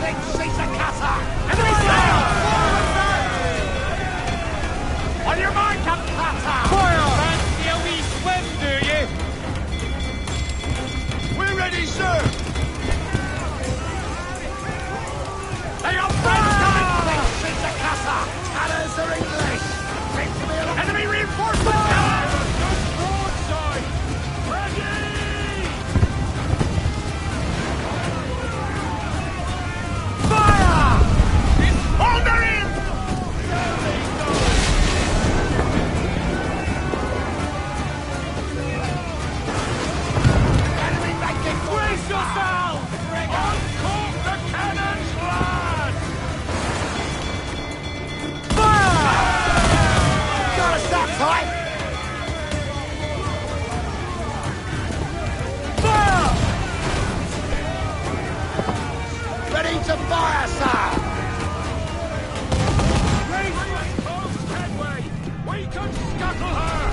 Seize the casa! Enemy sail! On your mark, Captain! Fire! Fancy a wee swim, do you? We're ready, sir! They are French coming! Seize the casa! Cannons are English! Take to me along! Enemy reinforcements! Broadside! Ready! Fire! Under him! Enemy making brace yourself! Uncork the cannons, lads! Fire! Gotta stop tight! Fire! Ready to fire, sir! Raise West Coast headway! We can scuttle her!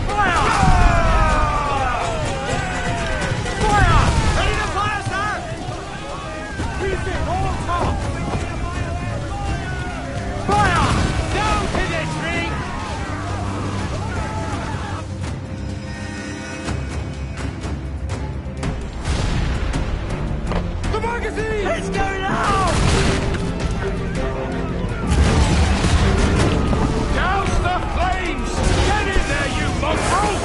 Fire! Fire! Ready to fire, sir! Keep it all top! Fire! Down to this ring! The magazine! It's going out! Douse the flames! Get in there, you mongrel!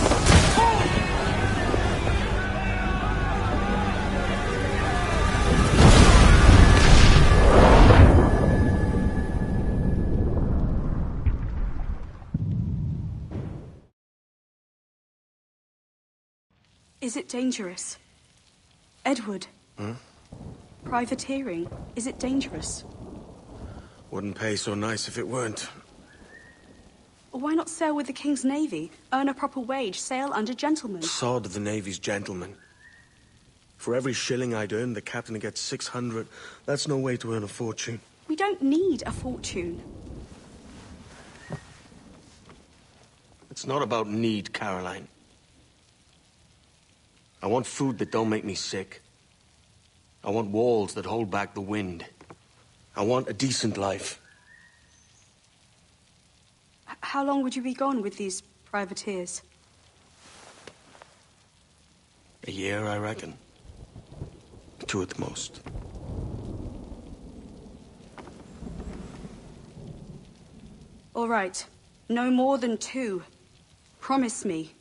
Is it dangerous? Edward? Privateering, is it dangerous? Wouldn't pay so nice if it weren't. Why not sail with the King's Navy? Earn a proper wage, sail under gentlemen. Sod the Navy's gentlemen. For every shilling I'd earn, the captain gets 600. That's no way to earn a fortune. We don't need a fortune. It's not about need, Caroline. I want food that don't make me sick. I want walls that hold back the wind. I want a decent life. How long would you be gone with these privateers? A year, I reckon. 2 at the most. All right. No more than 2. Promise me.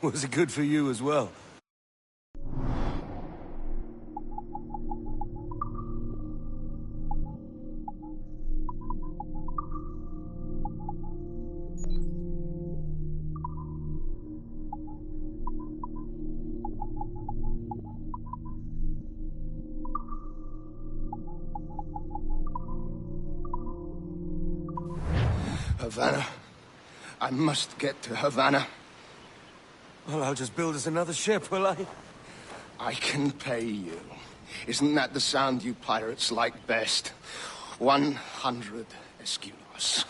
Was it good for you as well? Havana. I must get to Havana. Well, I'll just build us another ship, will I? I can pay you. Isn't that the sound you pirates like best? 100 escudos.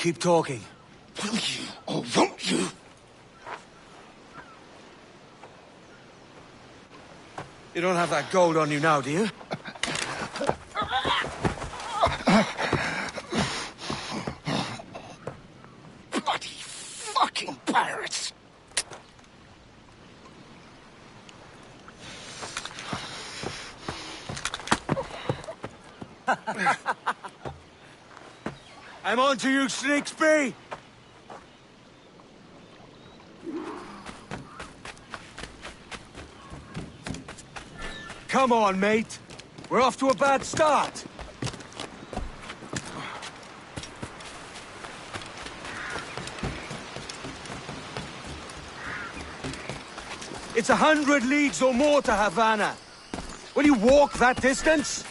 keep talking. Will you, or won't you? You don't have that gold on you now, do you? Bloody fucking pirates! I'm on to you, Snakesby! Come on, mate. We're off to a bad start. It's 100 leagues or more to Havana. Will you walk that distance?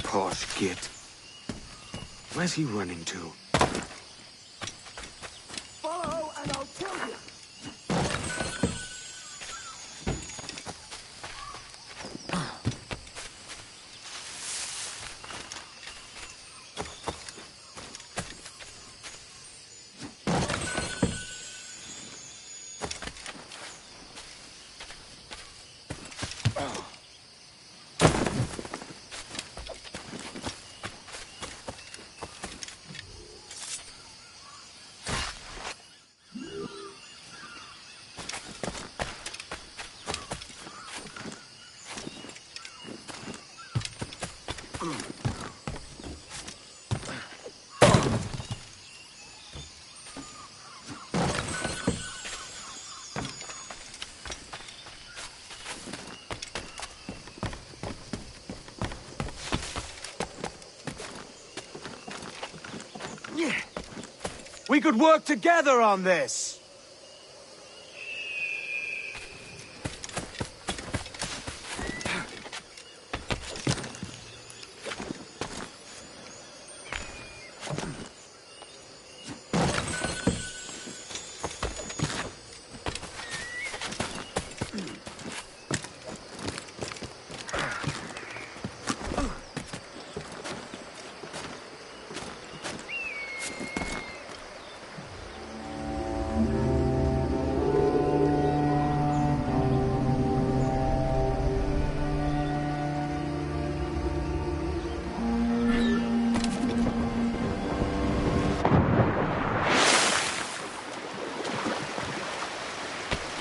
Posh git. Where's he running to? Follow and I'll kill you! We could work together on this!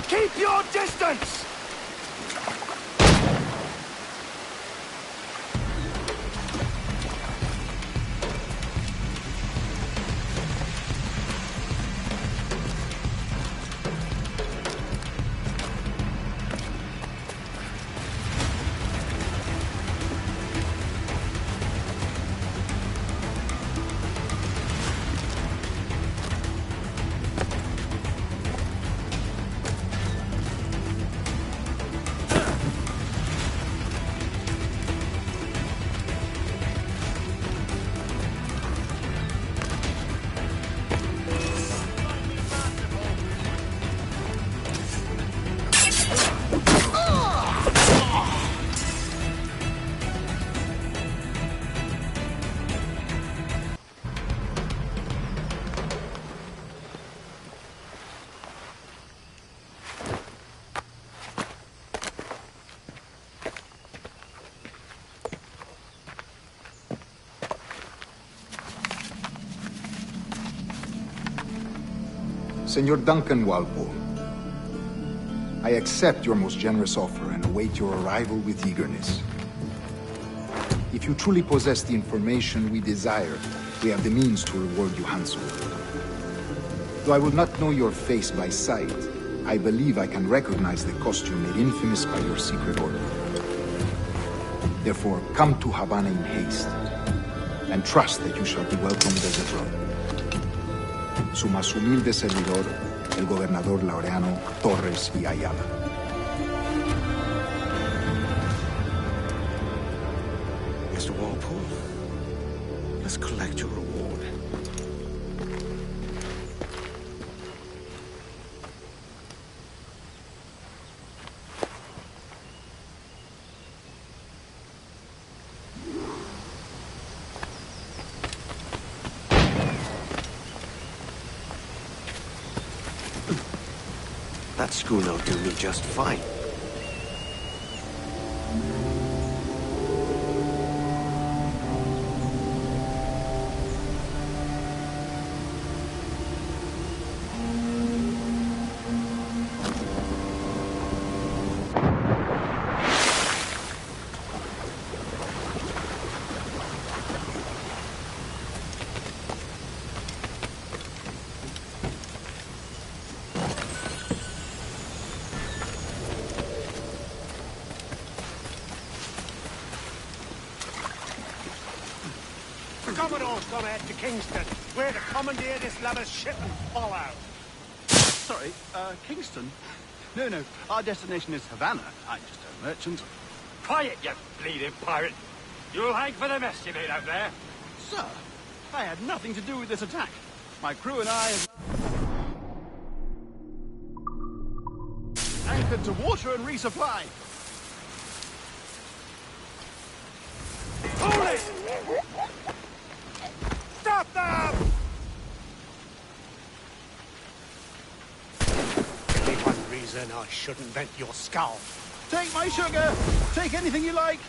Keep your distance! Senor Duncan Walpole, I accept your most generous offer and await your arrival with eagerness. If you truly possess the information we desire, we have the means to reward you handsomely. Though I will not know your face by sight, I believe I can recognize the costume made infamous by your secret order. Therefore, come to Havana in haste, and trust that you shall be welcomed as a brother. Su más humilde servidor, el gobernador Laureano Torres y Ayala. Mr. Walpole, let's collect your reward. That schooner will do me just fine. Commodore's gone ahead to Kingston. We're to commandeer this lover's ship and follow. Sorry, Kingston? No, our destination is Havana. I'm just a merchant. Quiet, you bleeding pirate. You'll hang for the mess you made out there. Sir, I had nothing to do with this attack. My crew and I have anchored to water and resupply. Hold it! Stop them! Only one reason I shouldn't vent your skull. Take my sugar! Take anything you like!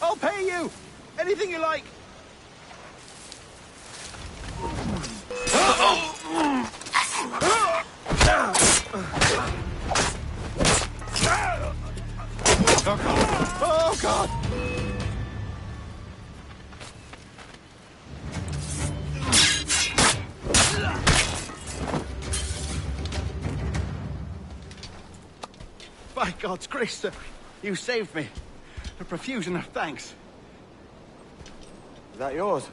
I'll pay you! Anything you like! Oh, God! By God's grace, sir, you saved me. A profusion of thanks. Is that yours?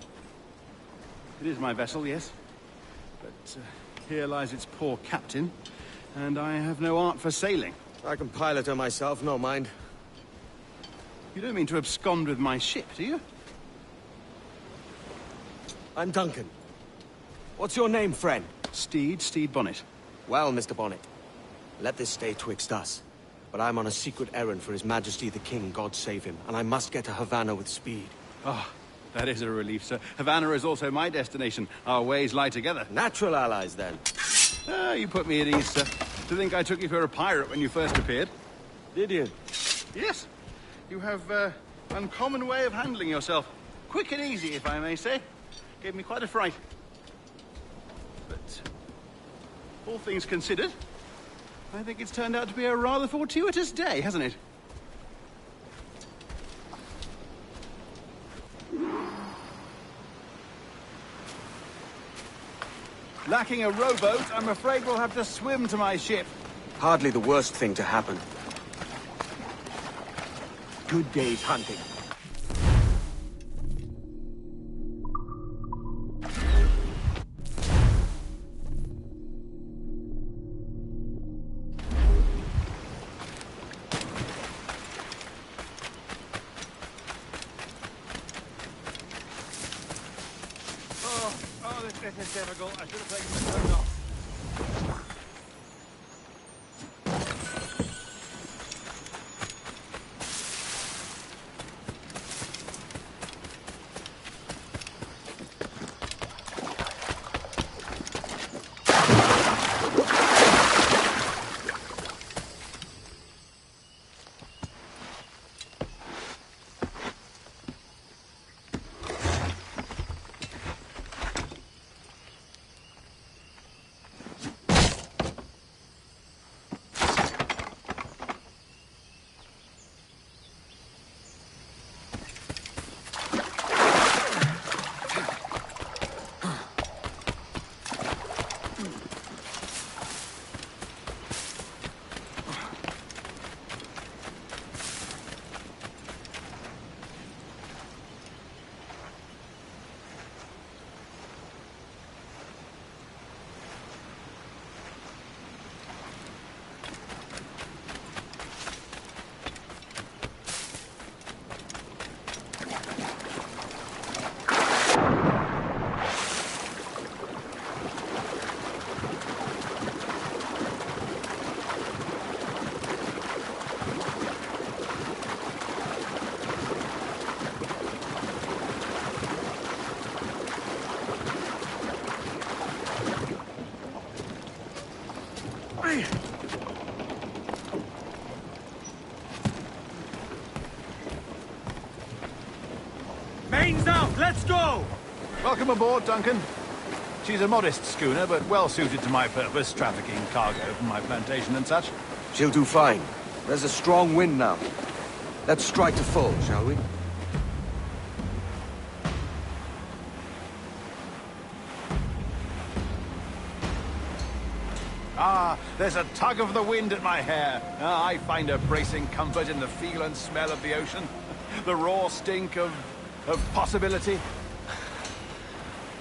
It is my vessel, yes. But here lies its poor captain, and I have no art for sailing. I can pilot her myself, no mind. You don't mean to abscond with my ship, do you? I'm Duncan. What's your name, friend? Steed Bonnet. Well, Mr. Bonnet, let this stay twixt us. But I'm on a secret errand for His Majesty the King, God save him, and I must get to Havana with speed. Oh, that is a relief, sir. Havana is also my destination. Our ways lie together. Natural allies, then. Ah, you put me at ease, sir. To think I took you for a pirate when you first appeared. Did you? Yes. You have uncommon way of handling yourself. Quick and easy, if I may say. Gave me quite a fright. But all things considered, I think it's turned out to be a rather fortuitous day, hasn't it? Lacking a rowboat, I'm afraid we'll have to swim to my ship. Hardly the worst thing to happen. Good day's hunting. This is difficult. I should have taken the coat off. Let's go! Welcome aboard, Duncan. She's a modest schooner, but well suited to my purpose, trafficking cargo from my plantation and such. She'll do fine. There's a strong wind now. Let's strike to full, shall we? Ah, there's a tug of the wind at my hair. Ah, I find a bracing comfort in the feel and smell of the ocean. The raw stink of possibility.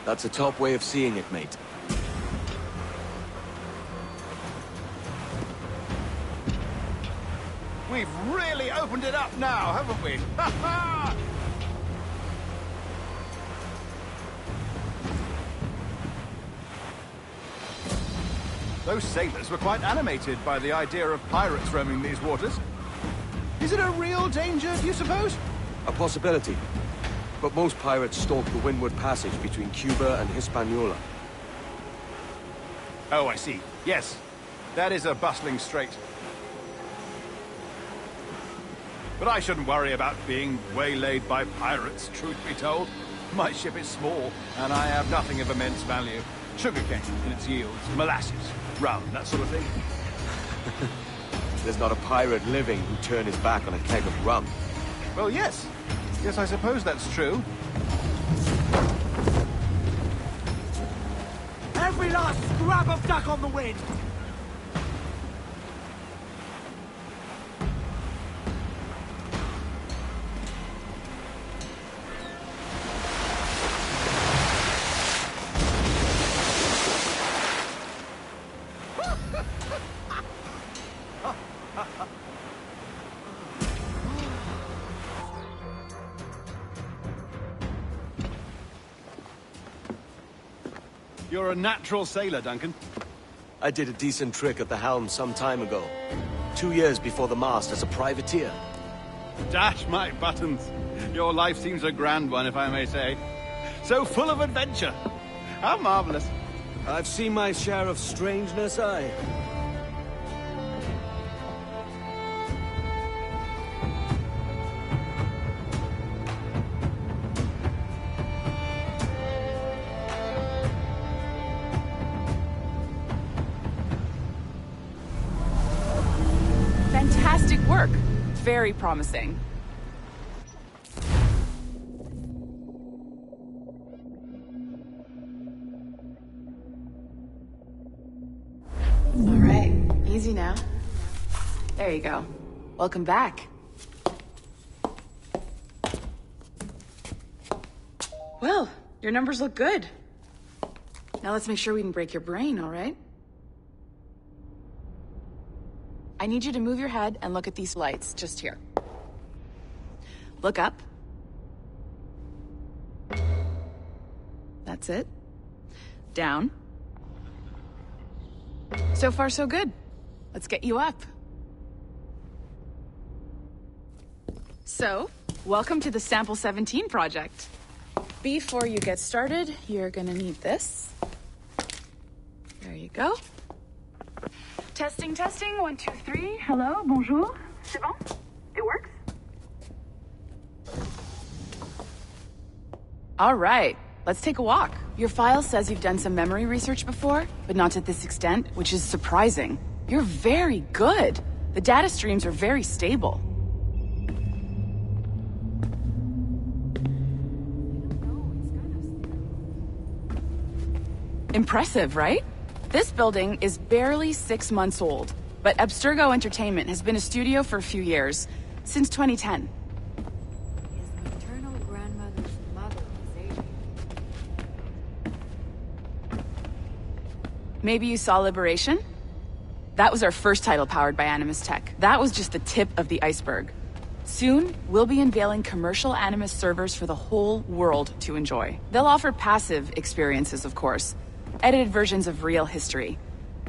That's a top way of seeing it, mate. We've really opened it up now, haven't we? Ha ha! Those sailors were quite animated by the idea of pirates roaming these waters. Is it a real danger, do you suppose? A possibility. But most pirates stalk the windward passage between Cuba and Hispaniola. Oh, I see. Yes. That is a bustling strait. But I shouldn't worry about being waylaid by pirates, truth be told. My ship is small, and I have nothing of immense value. Sugarcane in its yields, molasses, rum, that sort of thing. There's not a pirate living who'd turn his back on a keg of rum. Well, yes. Yes, I suppose that's true. Every last scrap of duck on the wind! You're a natural sailor, Duncan. I did a decent trick at the helm some time ago. 2 years before the mast as a privateer. Dash my buttons. Your life seems a grand one, if I may say. So full of adventure. How marvelous. I've seen my share of strangeness, aye. Fantastic work. Very promising. All right, easy now. There you go. Welcome back. Well, your numbers look good. Now let's make sure we can break your brain, all right? I need you to move your head and look at these lights, just here. Look up. That's it. Down. So far, so good. Let's get you up. So, welcome to the Sample 17 project. Before you get started, you're gonna need this. There you go. Testing, testing, 1, 2, 3. Hello, bonjour. C'est bon? It works? All right, let's take a walk. Your file says you've done some memory research before, but not to this extent, which is surprising. You're very good. The data streams are very stable. Impressive, right? This building is barely 6 months old, but Abstergo Entertainment has been a studio for a few years, since 2010. His maternal grandmother's mother was Asian. Maybe you saw Liberation? That was our first title powered by Animus Tech. That was just the tip of the iceberg. Soon, we'll be unveiling commercial Animus servers for the whole world to enjoy. They'll offer passive experiences, of course. Edited versions of real history,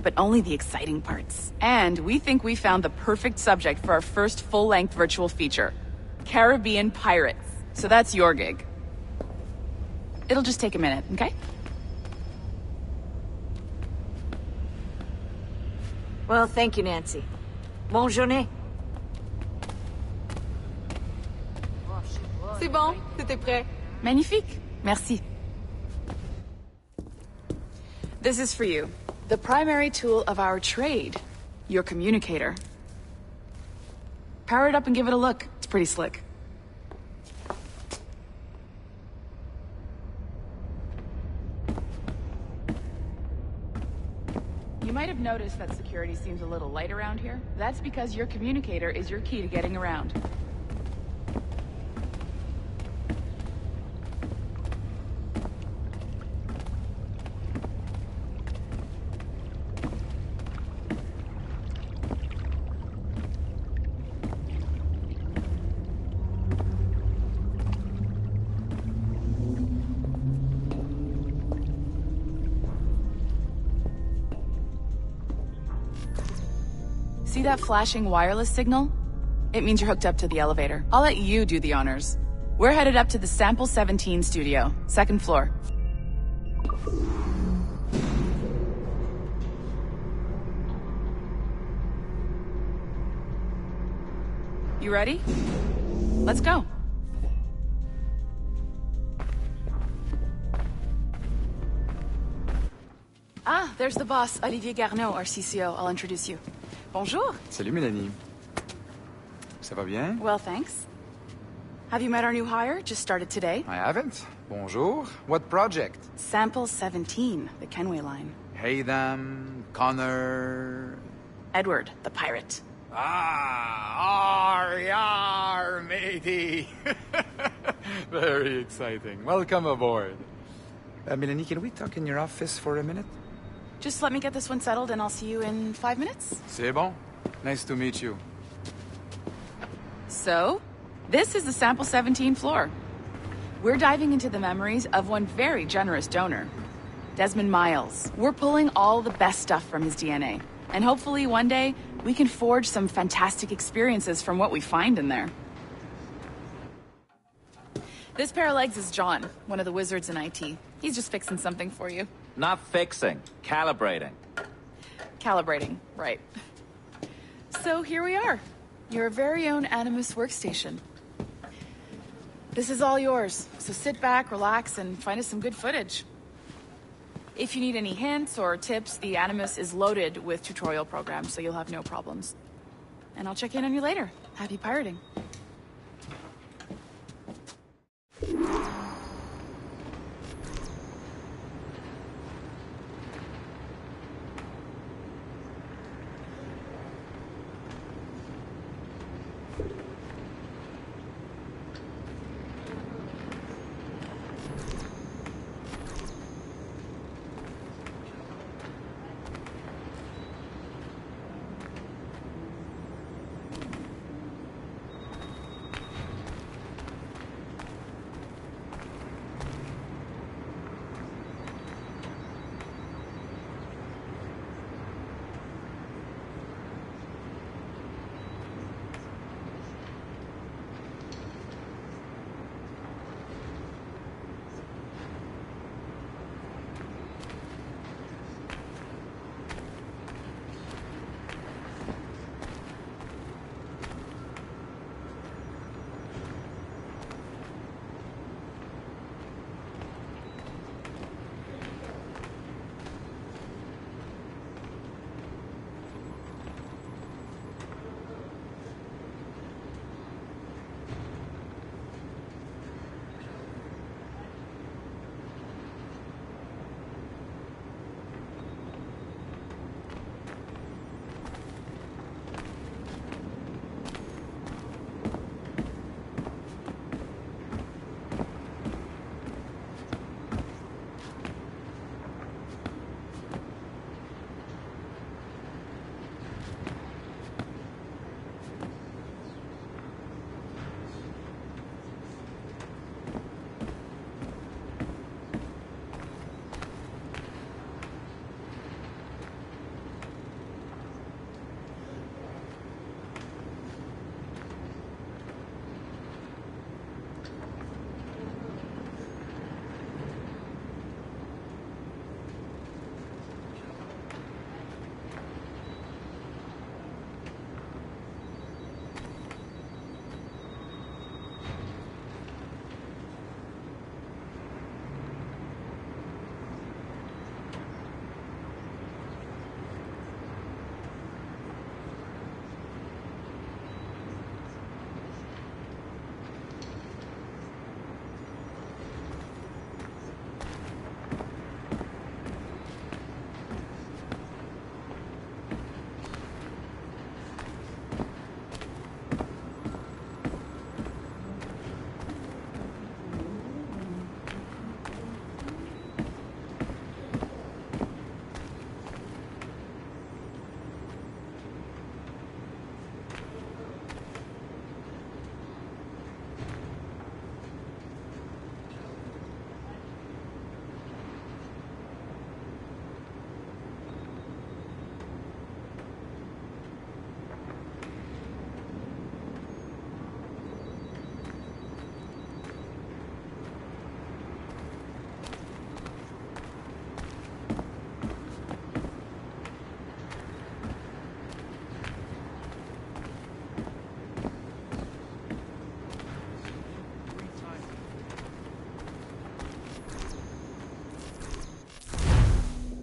but only the exciting parts. And we think we found the perfect subject for our first full-length virtual feature, Caribbean Pirates. So that's your gig. It'll just take a minute, okay? Well, thank you, Nancy. Bonne journée. C'est bon, c'était prêt. Magnifique. Merci. This is for you. The primary tool of our trade. Your communicator. Power it up and give it a look. It's pretty slick. You might have noticed that security seems a little light around here. That's because your communicator is your key to getting around. See that flashing wireless signal? It means you're hooked up to the elevator. I'll let you do the honors. We're headed up to the Sample 17 studio, 2nd floor. You ready? Let's go. Ah, there's the boss, Olivier Garneau, our CCO. I'll introduce you. Bonjour. Salut, Mélanie. Ça va bien? Well, thanks. Have you met our new hire? Just started today. I haven't. Bonjour. What project? Sample 17, the Kenway line. Haytham, Connor... Edward, the pirate. Ah, yar, matey. Very exciting. Welcome aboard. Mélanie, can we talk in your office for a minute? Just let me get this one settled and I'll see you in 5 minutes. C'est bon. Nice to meet you. So, this is the Sample 17 floor. We're diving into the memories of one very generous donor, Desmond Miles. We're pulling all the best stuff from his DNA. And hopefully one day, we can forge some fantastic experiences from what we find in there. This pair of legs is John, one of the wizards in IT. He's just fixing something for you. Not fixing, calibrating. Calibrating, right. So here we are, your very own Animus workstation. This is all yours, so sit back, relax, and find us some good footage. If you need any hints or tips, the Animus is loaded with tutorial programs, so you'll have no problems. And I'll check in on you later. Happy pirating.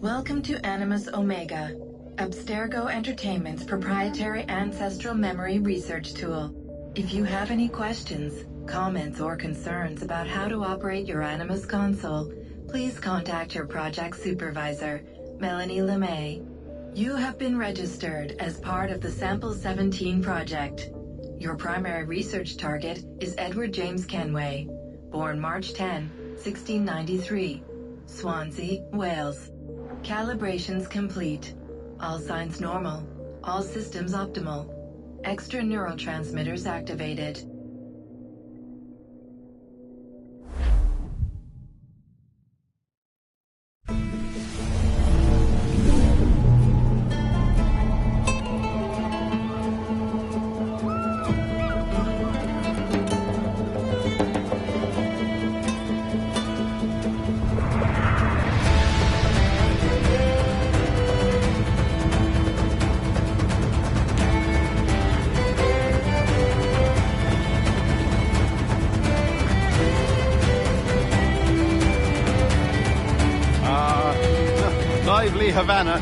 Welcome to Animus Omega, Abstergo Entertainment's proprietary ancestral memory research tool. If you have any questions, comments, or concerns about how to operate your Animus console, please contact your project supervisor, Melanie LeMay. You have been registered as part of the Sample 17 project. Your primary research target is Edward James Kenway, born March 10, 1693, Swansea, Wales. Calibrations complete. All signs normal. All systems optimal. Extra neurotransmitters activated. Lively Havana.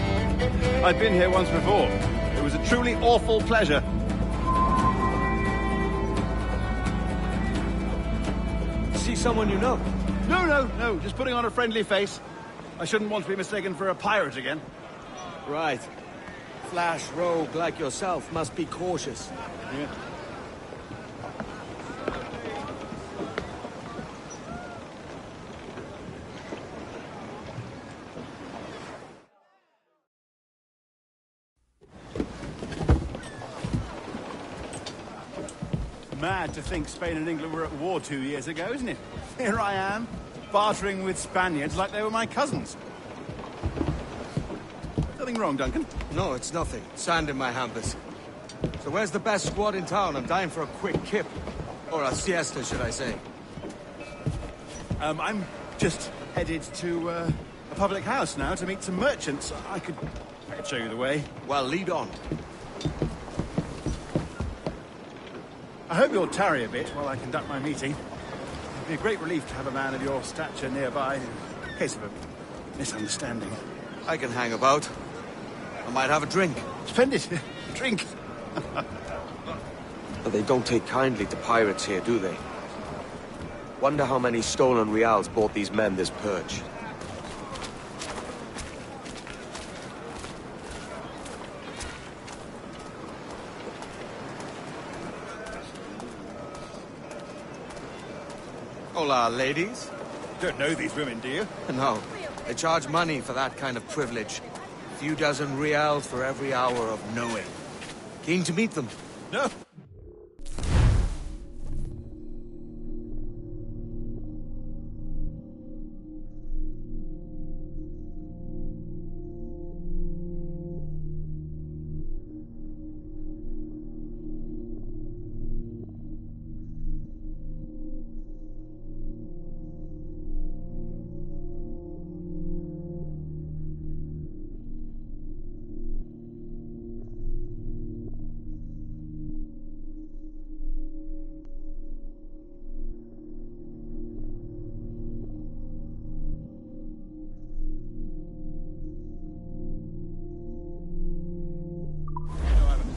I've been here once before. It was a truly awful pleasure. See someone you know? No. Just putting on a friendly face. I shouldn't want to be mistaken for a pirate again. Right. Flash rogue like yourself must be cautious. Yeah. Mad to think Spain and England were at war 2 years ago, isn't it? Here I am, bartering with Spaniards like they were my cousins. Nothing wrong, Duncan? No, it's nothing. Sand in my hampers. So where's the best squad in town? I'm dying for a quick kip. Or a siesta, should I say. I'm just headed to a public house now to meet some merchants. I could show you the way. Well, lead on. I hope you'll tarry a bit while I conduct my meeting. It'd be a great relief to have a man of your stature nearby in case of a misunderstanding. I can hang about. I might have a drink. Splendid. Drink. But they don't take kindly to pirates here, do they? Wonder how many stolen reals bought these men this perch. Hola, ladies. Don't know these women, do you? No. They charge money for that kind of privilege. A few dozen reals for every hour of knowing. Keen to meet them? No.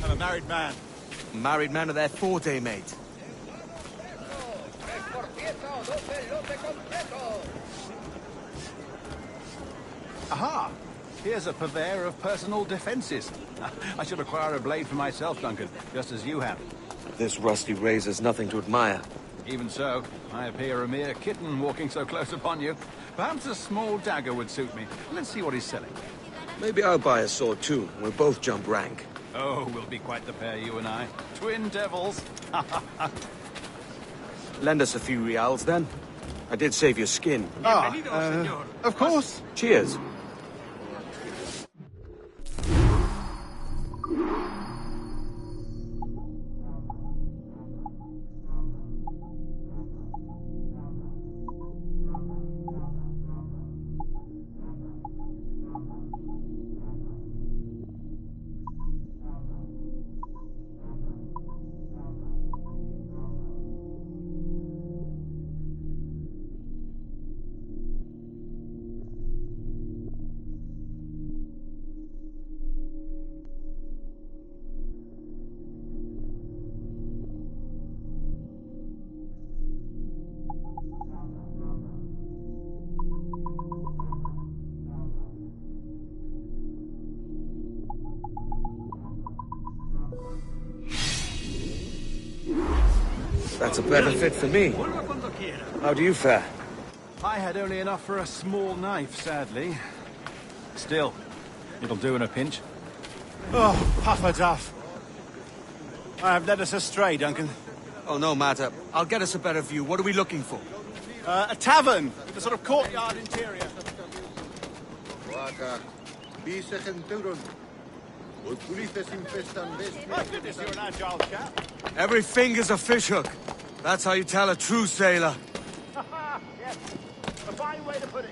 I'm a married man. Married man of their forte, mate. Aha! Here's a purveyor of personal defenses. I should acquire a blade for myself, Duncan, just as you have. This rusty razor's nothing to admire. Even so, I appear a mere kitten walking so close upon you. Perhaps a small dagger would suit me. Let's see what he's selling. Maybe I'll buy a sword too. We'll both jump rank. Oh, we'll be quite the pair, you and I. Twin devils. Lend us a few reals, then. I did save your skin. Of course. Cheers. That's a better fit for me. How do you fare? I had only enough for a small knife, sadly. Still, it'll do in a pinch. Oh, Puffer-Duff. I have led us astray, Duncan. Oh, no matter. I'll get us a better view. What are we looking for? A tavern with a sort of courtyard interior. Waka, bise centurion. Oh, goodness, you're an agile chap. Every finger's a fishhook. That's how you tell a true sailor. Yes, a fine way to put it.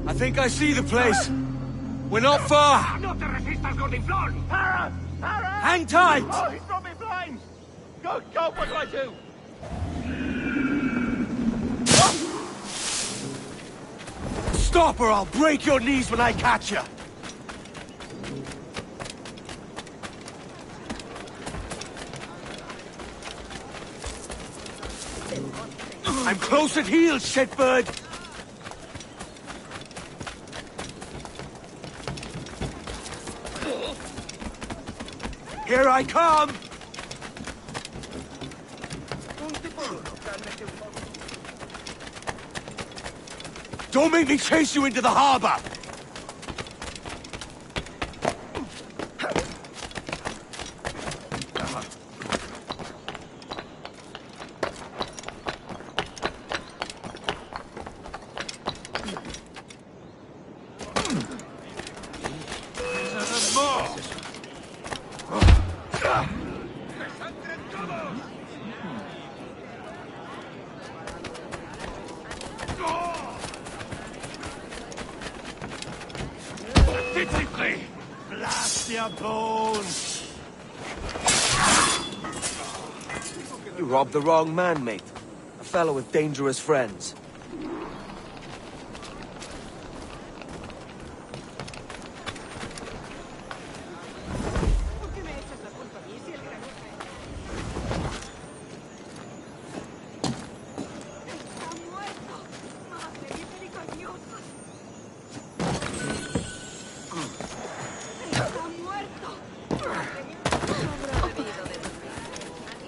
I think I see the place. We're not far. No te resistas, Gordinflón! Para! Para! Hang tight! Oh, he's brought me blind! Go, go, what do I do? Stop or I'll break your knees when I catch you. I'm close at heel, shitbird! Here I come! Don't make me chase you into the harbor! Blast your bones! You robbed the wrong man, mate. A fellow with dangerous friends.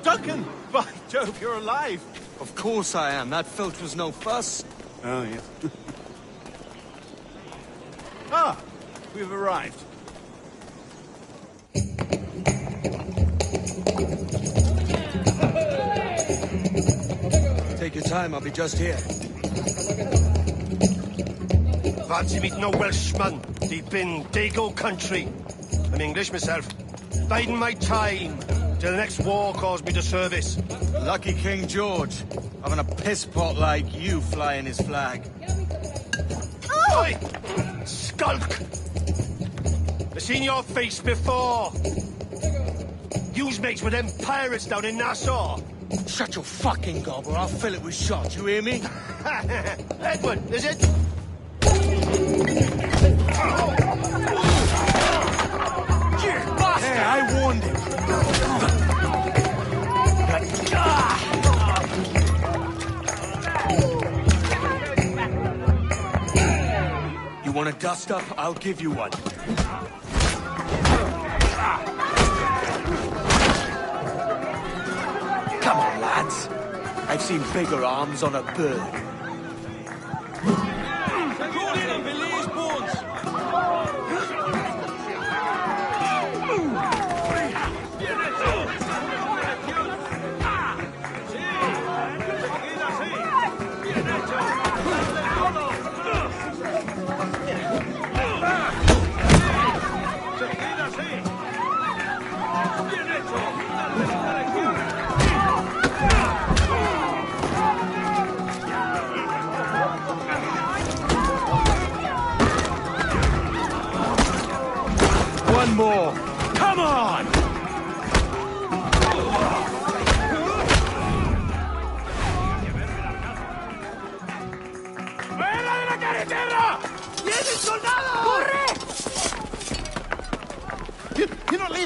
Duncan! By Jove, you're alive! Of course I am. That filch was no fuss. Oh, yes. Ah! We've arrived. Take your time, I'll be just here. Fancy meeting a Welshman deep in Dago country. I'm English myself. Biding my time till the next war calls me to service. Lucky King George, having a piss pot like you flying his flag. Oi! Skulk! I've seen your face before. You's mates with them pirates down in Nassau. Shut your fucking gob or I'll fill it with shot, you hear me? Edward, is it? Hey, I warned him. You want a dust-up? I'll give you one. Come on, lads. I've seen bigger arms on a bird.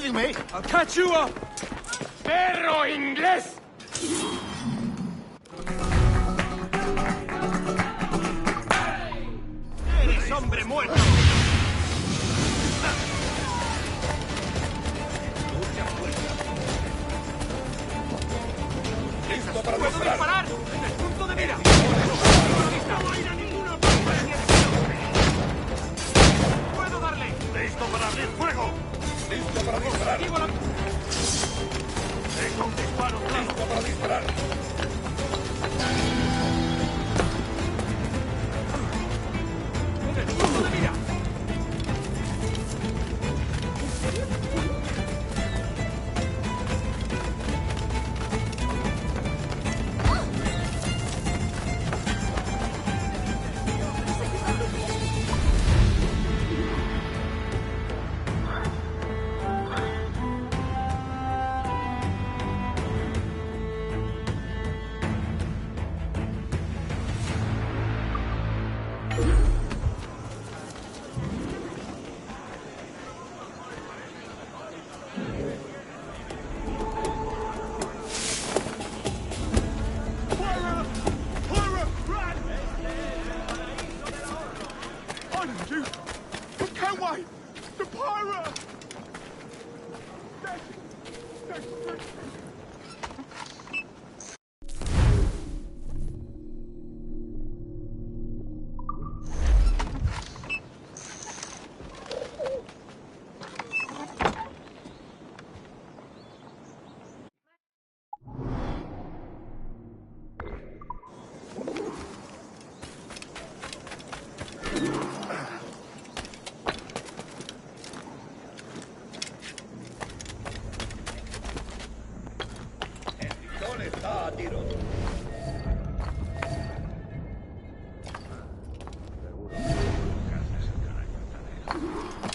kill me? I'll catch you up! ¡Perro inglés! ¡Eres hombre muerto! ¡Listo para disparar! ¡En el punto de mira! ¡No hay a ninguna ¡puedo darle! ¡Listo para abrir fuego! ¡Listo para disparar! ¡Tengo un disparo! ¡Listo para disparar! ¡En el punto de mira!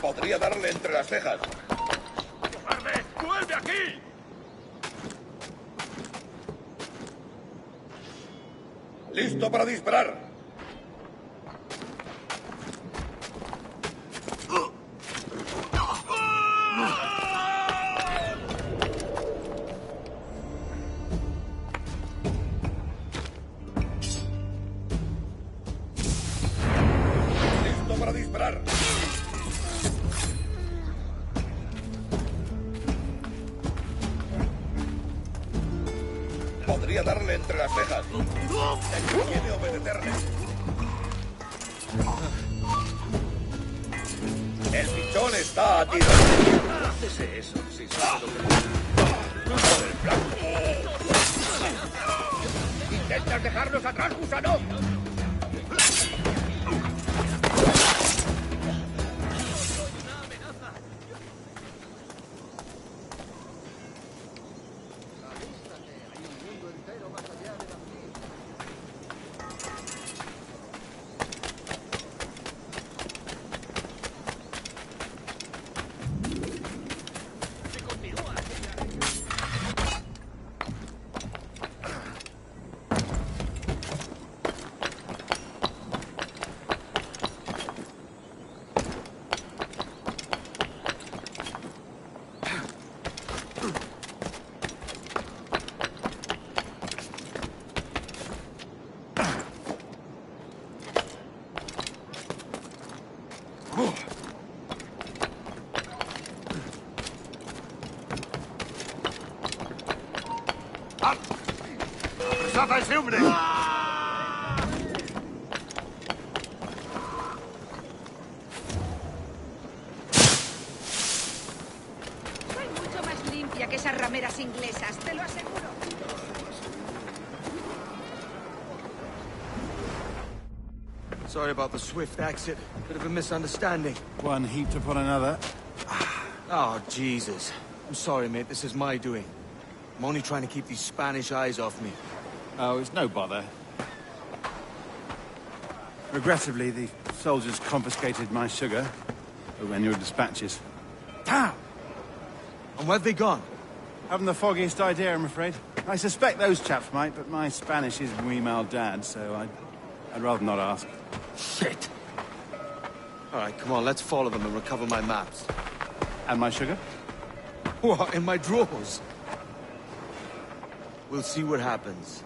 Podría darle entre las cejas. ¡Cobarde! ¡Vuelve aquí! Listo para disparar. Listo para disparar. Podría darle entre las cejas. Quiere obedecerle. El pichón está a tiro. Hácese eso, si sabe lo que... Joder, blanco. ¿Intentas dejarnos atrás, gusano? ¡Apresad a ese hombre! Soy mucho más limpia que esas rameras inglesas, te lo aseguro. Sorry about the swift exit. Bit of a misunderstanding. One heaped upon another. Oh, Jesus. I'm sorry, mate. This is my doing. I'm only trying to keep these Spanish eyes off me. Oh, it's no bother. Regrettably, the soldiers confiscated my sugar when your dispatches. Damn! And where've they gone? Haven't the foggiest idea, I'm afraid. I suspect those chaps might, but my Spanish is muy mal dad, so I'd rather not ask. Shit! All right, come on, let's follow them and recover my maps. And my sugar? What, in my drawers? We'll see what happens.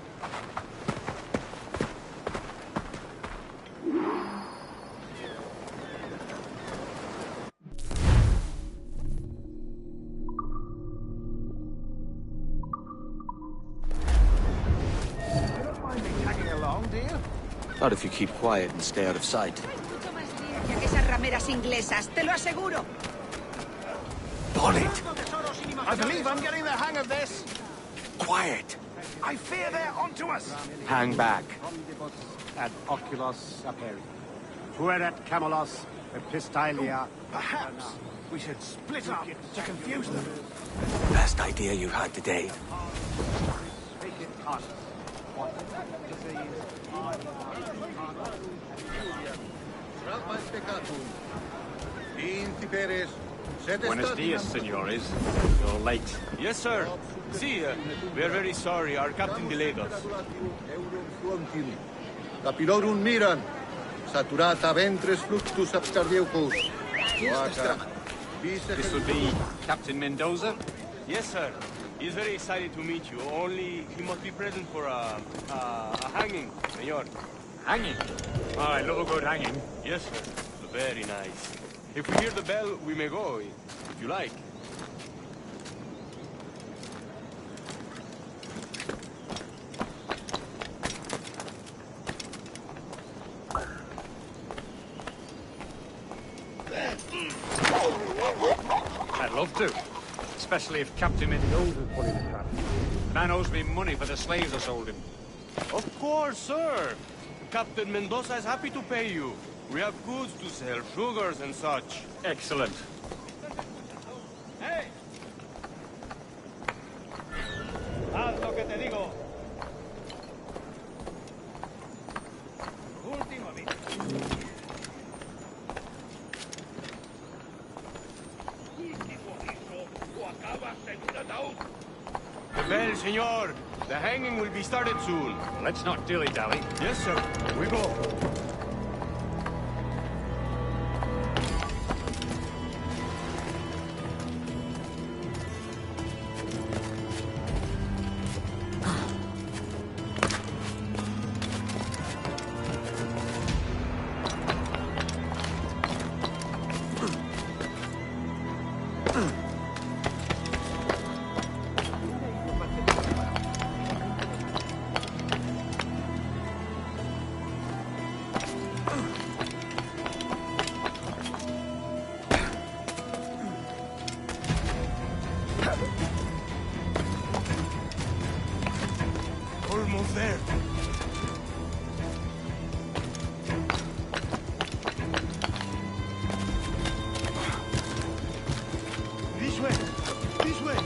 Not if you keep quiet and stay out of sight. Mucho más limpia que esas rameras inglesas, te lo aseguro. Bonnet! I believe I'm getting the hang of this. Quiet! I fear they're onto us. Hang back. Ad oculos aperi. Fuerat camelos epistylia. Perhaps we should split up to confuse them. Best idea you've had today. Buenos dias, senores. You're late. Yes, sir. See, we are very sorry. Our captain delayed us. Capilorum miran. Saturata ventris fluctus abscardieucus. This would be Captain Mendoza? Yes, sir. He's very excited to meet you. Only he must be present for a hanging, senor. Hanging? Oh, I love a good hanging. Yes, sir. Very nice. If we hear the bell, we may go, if you like. I'd love to. Especially if Captain Mendoza put in the trap. The man owes me money for the slaves I sold him. Of course, sir. Captain Mendoza is happy to pay you. We have goods to sell, sugars and such. Excellent. Hey! Haz lo que te digo. Último The bell, senor. The hanging will be started soon. Let's not dilly-dally. Yes, sir. We go. Almost there. This way. This way.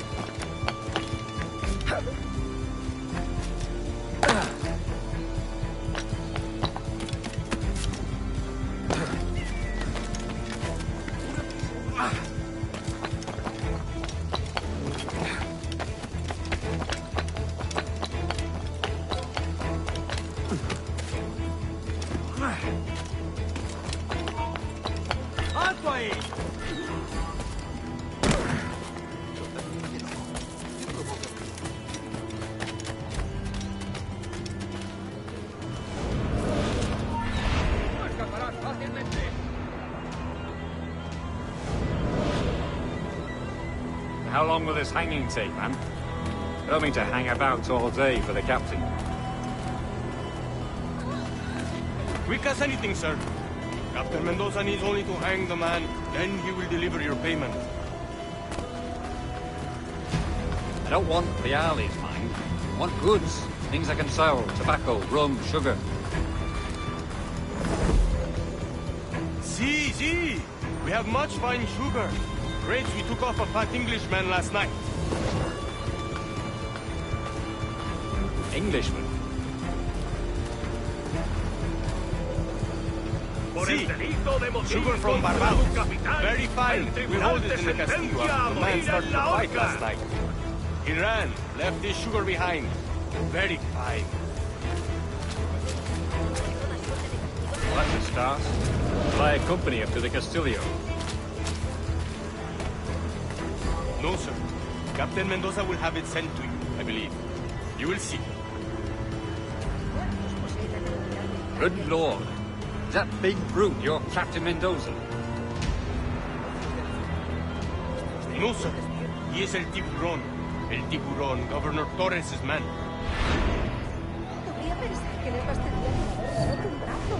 How long will this hanging take, man? I don't mean to hang about all day for the captain. Quick as anything, sir. Captain Mendoza needs only to hang the man, then he will deliver your payment. I don't want reales, mind. I want goods. Things I can sell. Tobacco, rum, sugar. See. We have much fine sugar. Crates we took off a fat Englishman last night. Englishman? See, sugar from Barbados. Very fine. We hold it in the Castillo after the man started to fight last night. He ran, left his sugar behind. Very fine. Well, that's a start. Will I accompany him to the Castillo? No, sir. Captain Mendoza will have it sent to you, I believe. You will see. Good lord. Is that big brute your Captain Mendoza? No, sir. He is el tiburón. El tiburón, Governor Torres' man. Podría pensar que le bastaría con haber roto un brazo,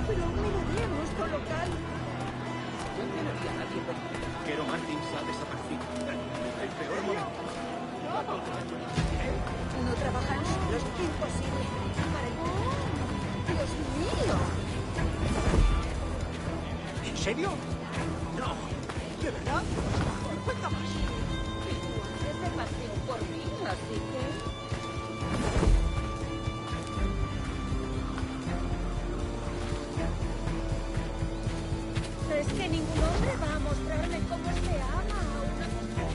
pero me lo di a nuestro local. Yo enviaría a nadie, pero Martin se ha desaparecido. El peor momento. No trabajan solos, imposible. ¡Dios mío! ¿En serio? No. ¿De verdad? Cuenta más. Antes de paseo por mí, así que... Es que ningún hombre va a mostrarme cómo se ama a una mujer.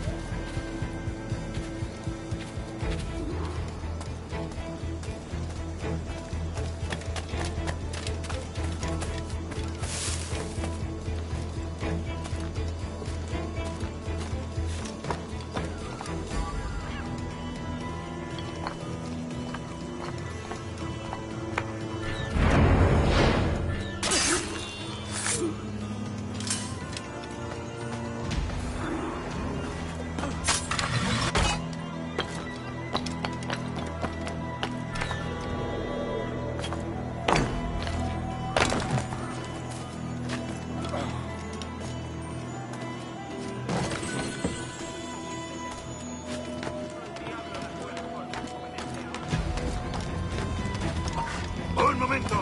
¡Un momento!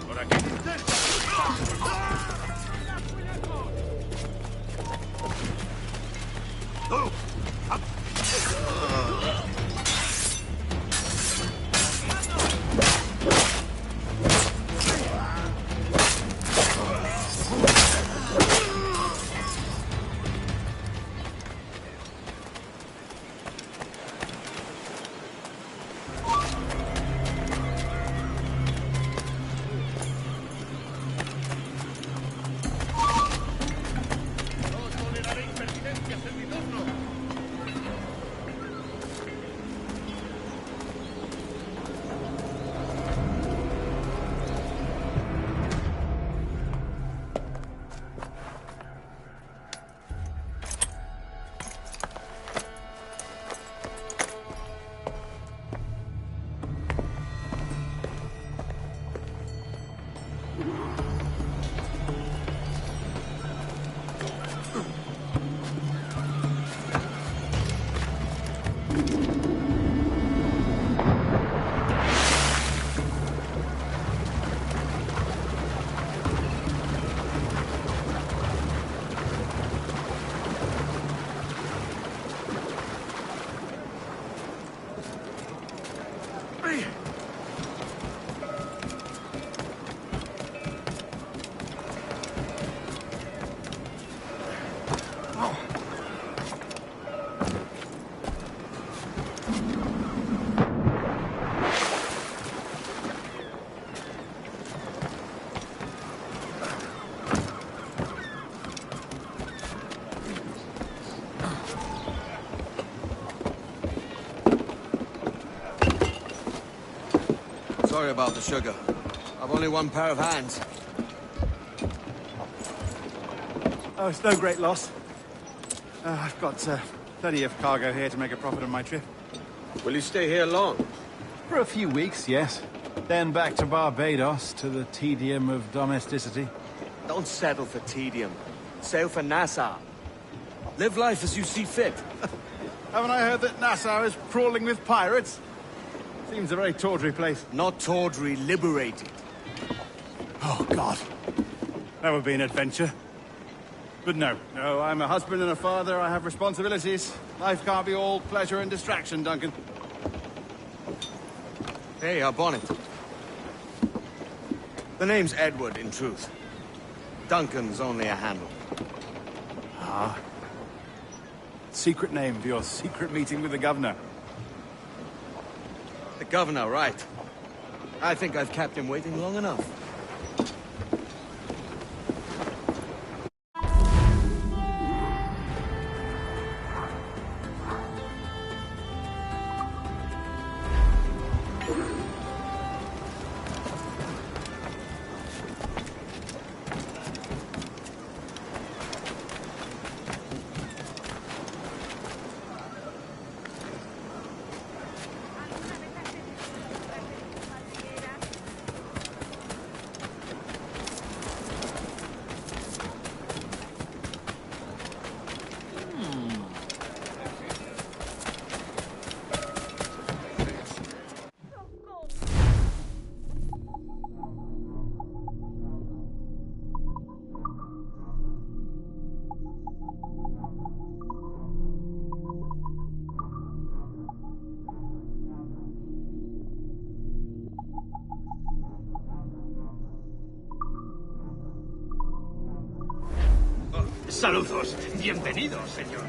Por aquí. Sorry about the sugar. I've only one pair of hands. Oh, it's no great loss. I've got plenty of cargo here to make a profit on my trip. Will you stay here long? For a few weeks, yes. Then back to Barbados, to the tedium of domesticity. Don't settle for tedium. Sail for Nassau. Live life as you see fit. Haven't I heard that Nassau is crawling with pirates? Seems a very tawdry place. Not tawdry, liberated. Oh, God. That would be an adventure. But no, I'm a husband and a father. I have responsibilities. Life can't be all pleasure and distraction, Duncan. Hey, our bonnet. The name's Edward, in truth. Duncan's only a handle. Ah. Secret name for your secret meeting with the governor. The governor, right. I think I've kept him waiting long enough. Saludos. Bienvenido, señor.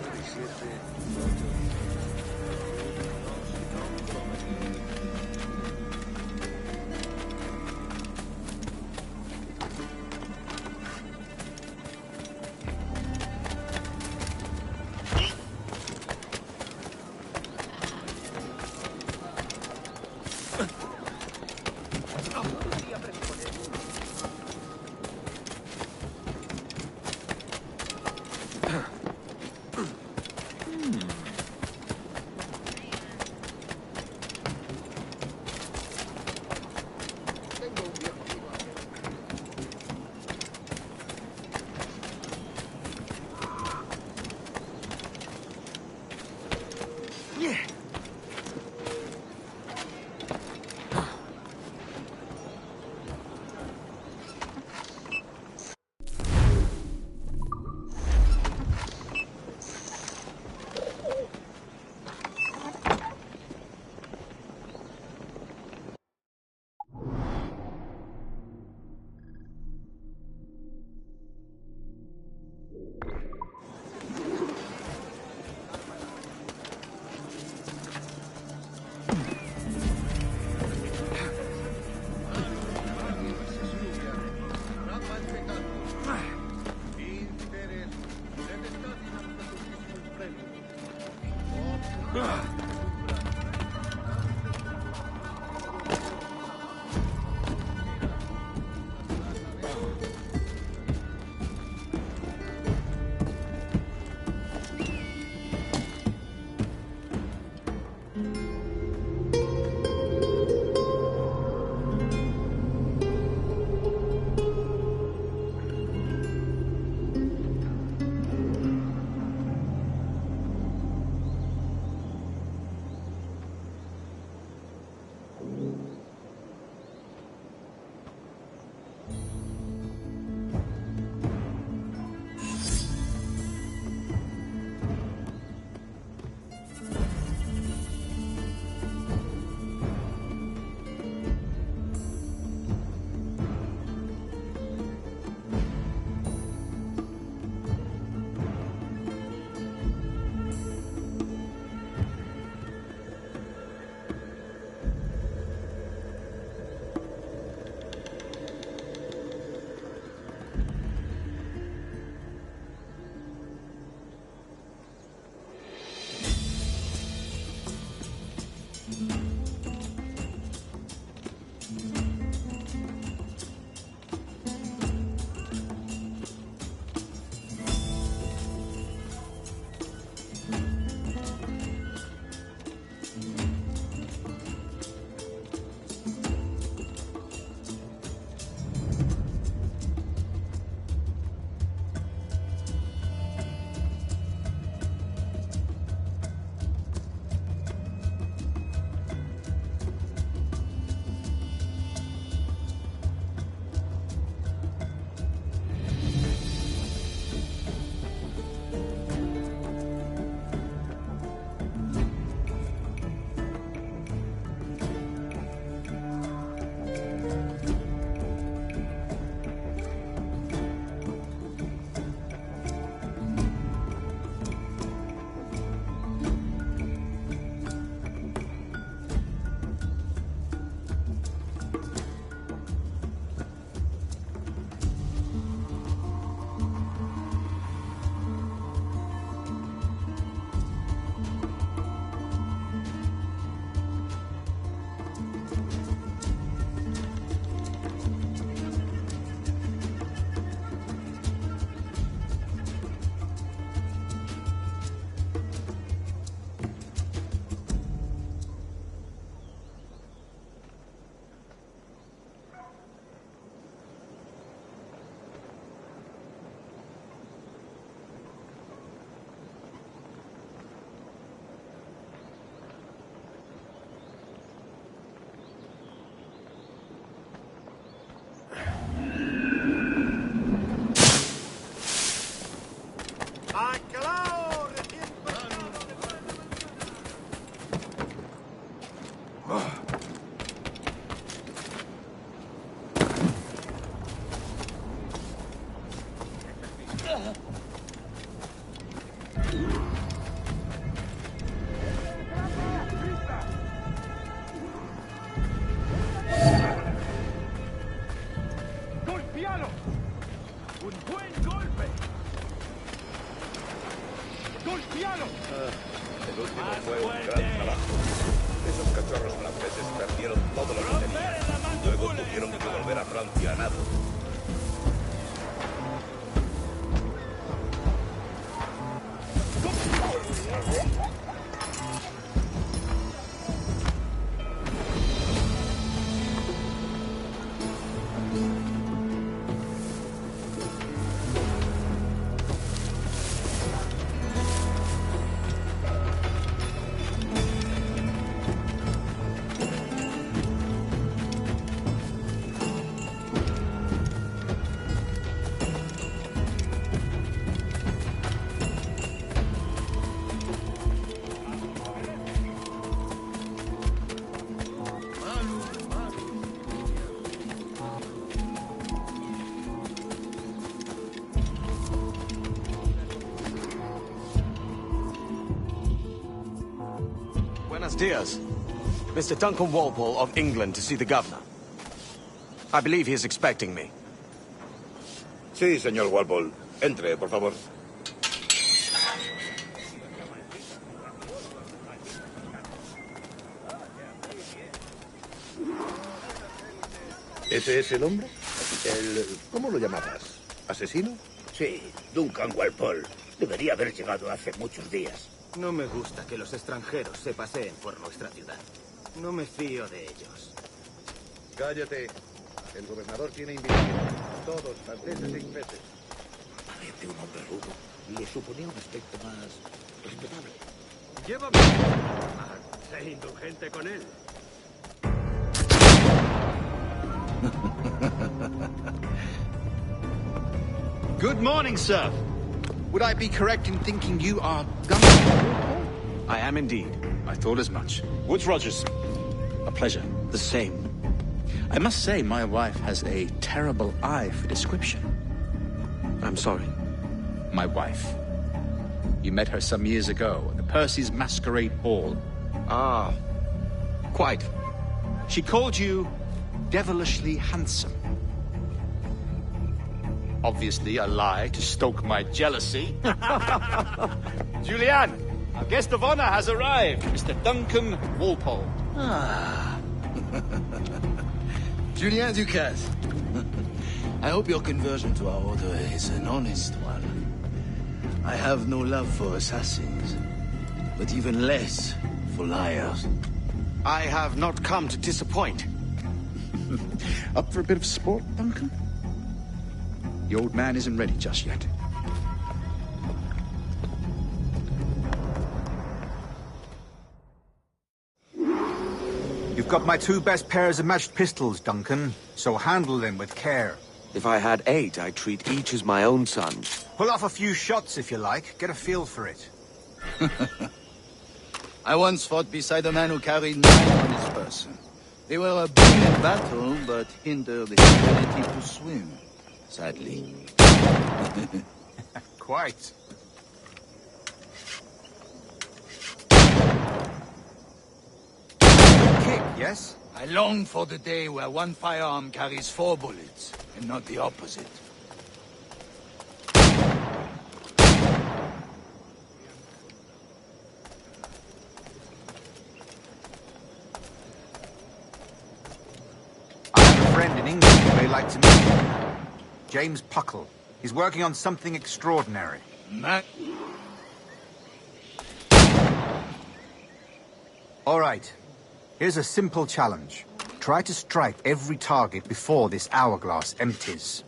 Fue un gran trabajo. Esos cachorros franceses perdieron todo lo que tenían. Luego tuvieron que volver a Francia a nado. Buenos dias. Mr. Duncan Walpole of England to see the governor. I believe he is expecting me. Sí, señor Walpole. Entre, por favor. ¿Ese es el hombre? ¿Cómo lo llamabas? ¿Asesino? Sí, Duncan Walpole. Debería haber llegado hace muchos días. No me gusta que los extranjeros se paseen por nuestra ciudad. No me fío de ellos. Cállate. El gobernador tiene invitados. Todos, franceses e ingleses. Parece un hombre rudo. Le suponía un aspecto más respetable. Llévame. Sé indulgente con él. Good morning, sir. Would I be correct in thinking you are Duncan? I am indeed. I thought as much. Woods Rogers. A pleasure. The same. I must say, my wife has a terrible eye for description. I'm sorry. My wife. You met her some years ago at the Percy's Masquerade Ball. Ah, quite. She called you devilishly handsome. Obviously a lie to stoke my jealousy. Julianne, our guest of honor has arrived, Mr. Duncan Walpole. Ah. Julien Ducasse. I hope your conversion to our order is an honest one. I have no love for assassins, but even less for liars. I have not come to disappoint. Up for a bit of sport, Duncan? The old man isn't ready just yet. You've got my 2 best pairs of matched pistols, Duncan, so handle them with care. If I had 8, I'd treat each as my own son. Pull off a few shots if you like. Get a feel for it. I once fought beside a man who carried 9 on his person. They were a boon in battle, but hindered his ability to swim, sadly. Quite. Kick, yes? I long for the day where one firearm carries 4 bullets, and not the opposite. I have a friend in England who may like to meet you. James Puckle. He's working on something extraordinary. All right. Here's a simple challenge. Try to strike every target before this hourglass empties.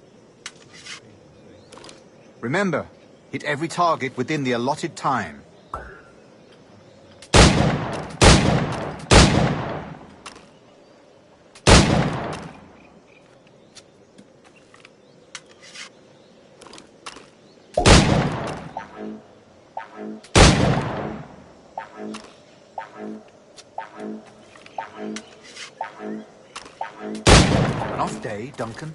Remember, hit every target within the allotted time. An off day, Duncan.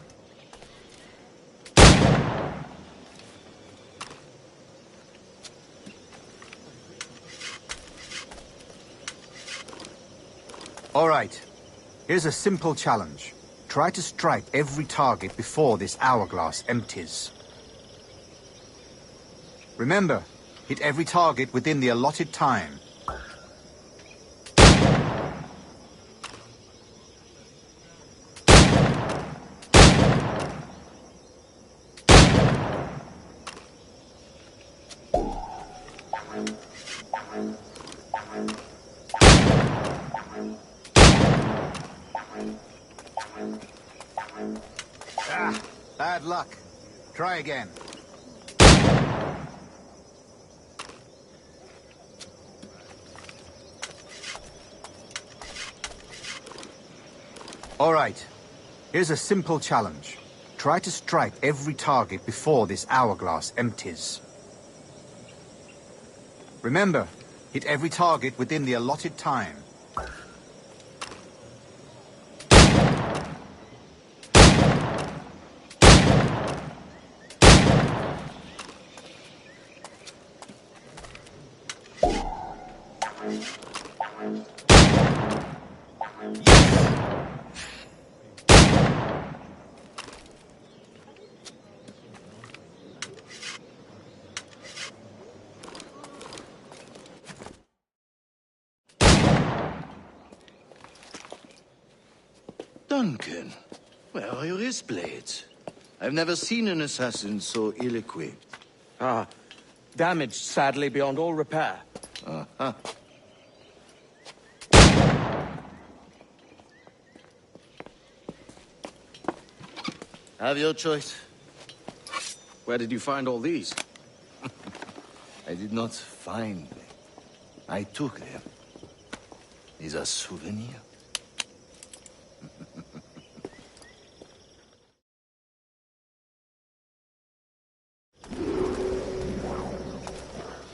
All right. Here's a simple challenge. Try to strike every target before this hourglass empties. Remember, hit every target within the allotted time. bad luck. Try again. All right. Here's a simple challenge. Try to strike every target before this hourglass empties. Remember, hit every target within the allotted time. Duncan, where are your wrist blades? I've never seen an assassin so ill-equipped. Ah, damaged sadly beyond all repair. Uh-huh. Have your choice. Where did you find all these? I did not find them. I took them. These are souvenirs.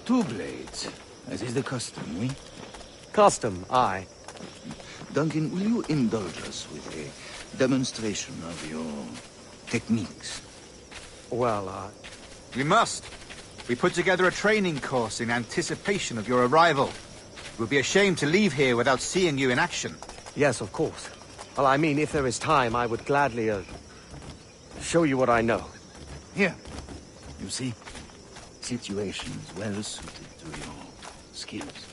Two blades, as is the custom, oui? Custom, aye. Duncan, will you indulge us with a demonstration of your techniques? Well, We must. We put together a training course in anticipation of your arrival. It would be a shame to leave here without seeing you in action. Yes, of course. Well, I mean, if there is time, I would gladly, show you what I know. Here. You see? Situations well suited to your skills.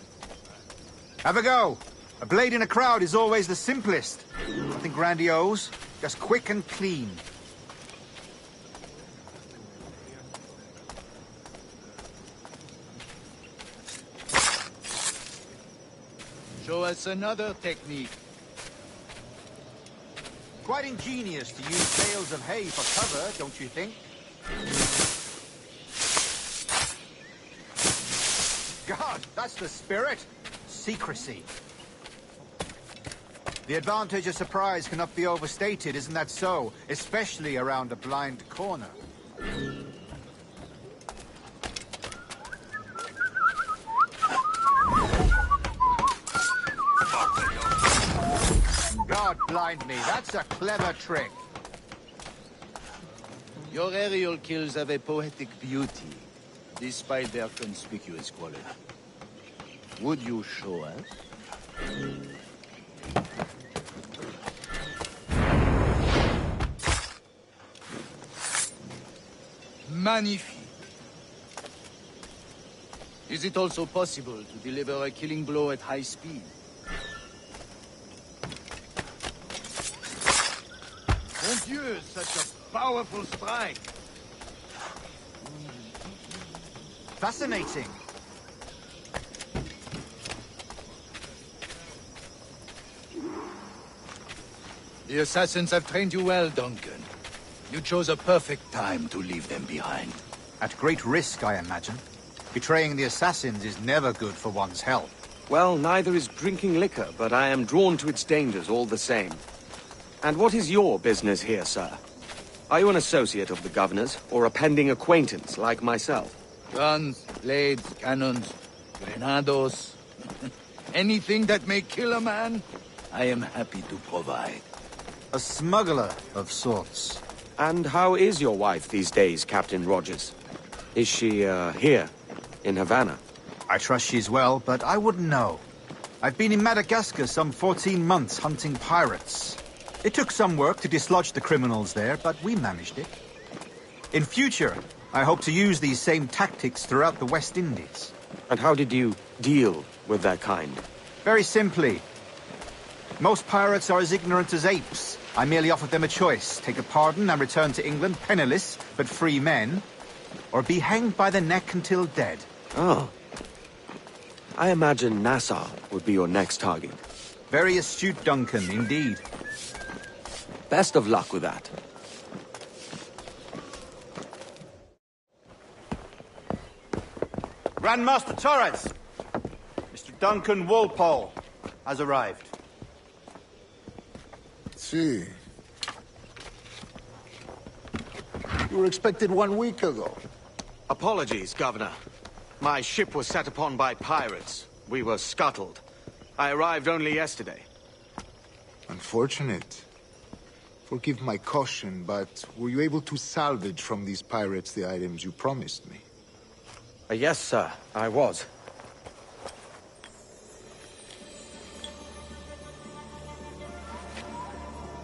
Have a go. A blade in a crowd is always the simplest. Nothing grandiose, just quick and clean. Show us another technique. Quite ingenious to use bales of hay for cover, don't you think? God, that's the spirit. Secrecy. The advantage of surprise cannot be overstated, isn't that so? Especially around a blind corner. God blind me, that's a clever trick. Your aerial kills have a poetic beauty, despite their conspicuous quality. Would you show us? Magnifique. Is it also possible to deliver a killing blow at high speed? Mon Dieu, such a powerful strike. Fascinating. The assassins have trained you well, Duncan. You chose a perfect time to leave them behind. At great risk, I imagine. Betraying the assassins is never good for one's health. Well, neither is drinking liquor, but I am drawn to its dangers all the same. And what is your business here, sir? Are you an associate of the governor's, or a pending acquaintance like myself? Guns, blades, cannons, grenados. Anything that may kill a man, I am happy to provide. A smuggler of sorts. And how is your wife these days, Captain Rogers? Is she, here, in Havana? I trust she's well, but I wouldn't know. I've been in Madagascar some 14 months hunting pirates. It took some work to dislodge the criminals there, but we managed it. In future, I hope to use these same tactics throughout the West Indies. And how did you deal with that kind? Very simply. Most pirates are as ignorant as apes. I merely offered them a choice. Take a pardon and return to England penniless, but free men. Or be hanged by the neck until dead. Oh. I imagine Nassau would be your next target. Very astute, Duncan, indeed. Best of luck with that. Grandmaster Torres! Mr. Duncan Walpole has arrived. See. You were expected 1 week ago. Apologies, Governor. My ship was set upon by pirates. We were scuttled. I arrived only yesterday. Unfortunate. Forgive my caution, but were you able to salvage from these pirates the items you promised me? Yes, sir, I was.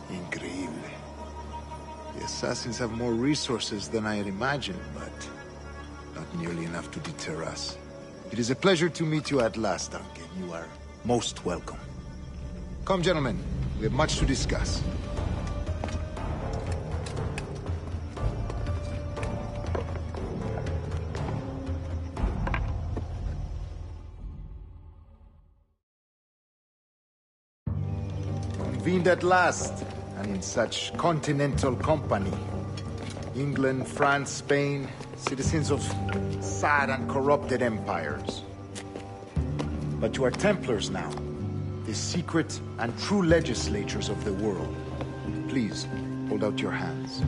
Increíble. The assassins have more resources than I had imagined, but not nearly enough to deter us. It is a pleasure to meet you at last, Duncan. You are most welcome. Come, gentlemen. We have much to discuss. Convened at last, and in such continental company. England, France, Spain, citizens of sad and corrupted empires. But you are Templars now, the secret and true legislators of the world. Please, hold out your hands.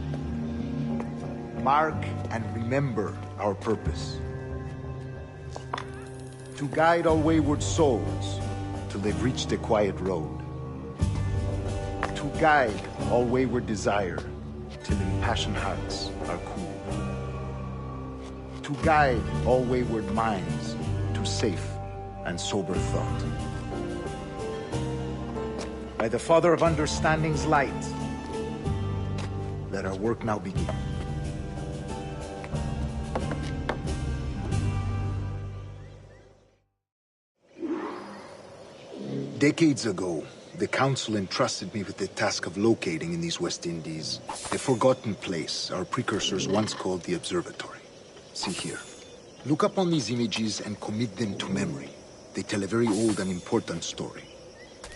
Mark and remember our purpose. To guide all wayward souls till they've reached the quiet road. To guide all wayward desire till impassioned hearts are cool. To guide all wayward minds to safe and sober thought. By the Father of Understanding's light, let our work now begin. Decades ago, the Council entrusted me with the task of locating in these West Indies a forgotten place our precursors once called the Observatory. See here. Look up on these images and commit them to memory. They tell a very old and important story.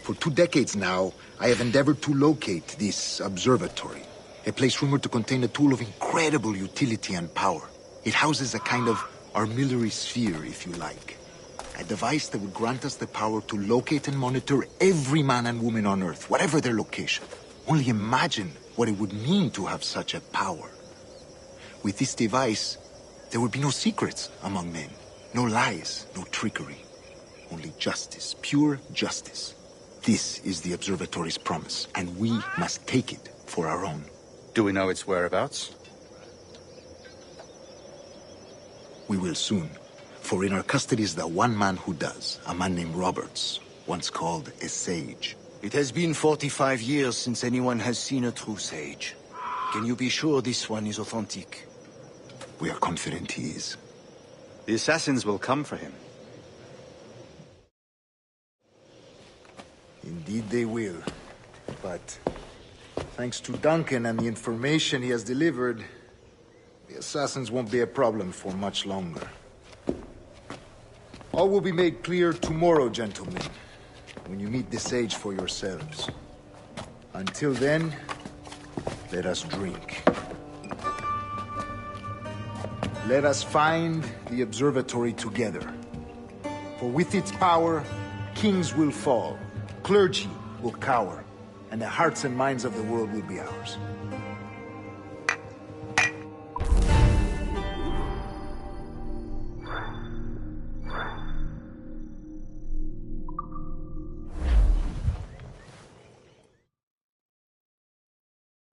For 2 decades now, I have endeavored to locate this observatory, a place rumored to contain a tool of incredible utility and power. It houses a kind of armillary sphere, if you like. A device that would grant us the power to locate and monitor every man and woman on Earth, whatever their location. Only imagine what it would mean to have such a power. With this device, there would be no secrets among men, no lies, no trickery. Only justice, pure justice. This is the Observatory's promise, and we must take it for our own. Do we know its whereabouts? We will soon. For in our custody is the one man who does, a man named Roberts, once called a sage. It has been 45 years since anyone has seen a true sage. Can you be sure this one is authentic? We are confident he is. The assassins will come for him. Indeed they will. But thanks to Duncan and the information he has delivered, the assassins won't be a problem for much longer. All will be made clear tomorrow, gentlemen, when you meet the sage for yourselves. Until then, let us drink. Let us find the observatory together. For with its power, kings will fall, clergy will cower, and the hearts and minds of the world will be ours.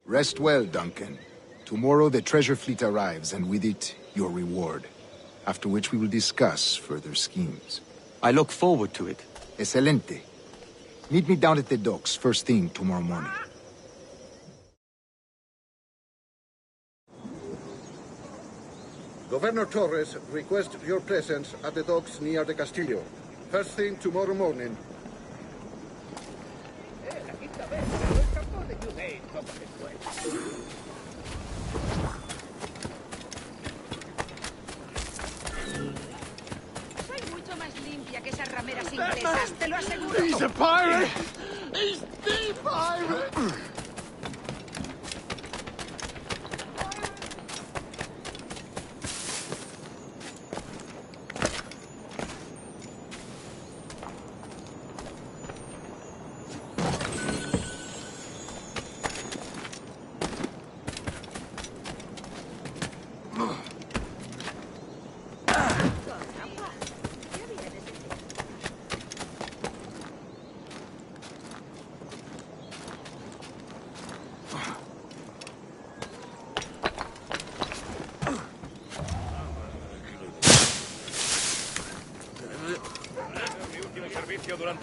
Rest well, Duncan. Tomorrow the treasure fleet arrives, and with it, your reward. After which we will discuss further schemes. I look forward to it. Excelente. Meet me down at the docks first thing tomorrow morning. Governor Torres requests your presence at the docks near the Castillo. First thing tomorrow morning. Soy mucho más limpia que esas rameras inglesas, te lo aseguro. He's a pirate! He's the pirate!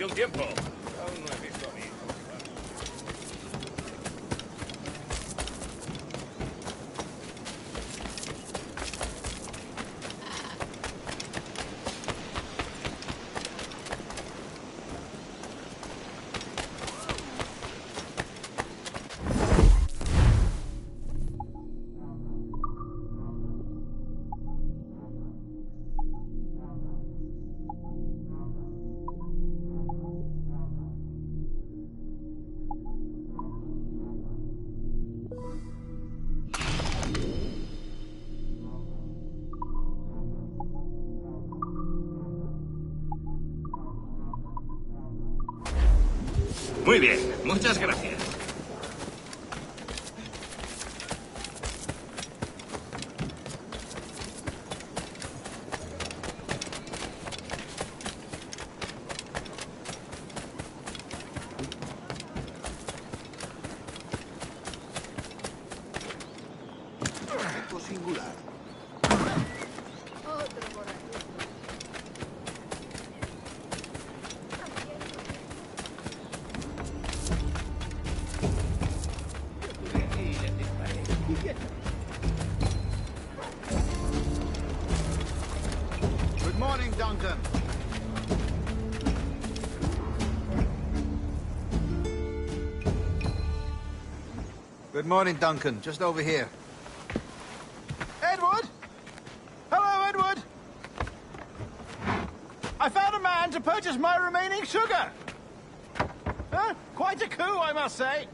Date un tiempo. Aún no he visto a mi hijo. Muy bien, muchas gracias. Tipo singular. Good morning, Duncan. Good morning, Duncan. Just over here. Edward? Hello, Edward! I found a man to purchase my remaining sugar! Huh? Quite a coup, I must say.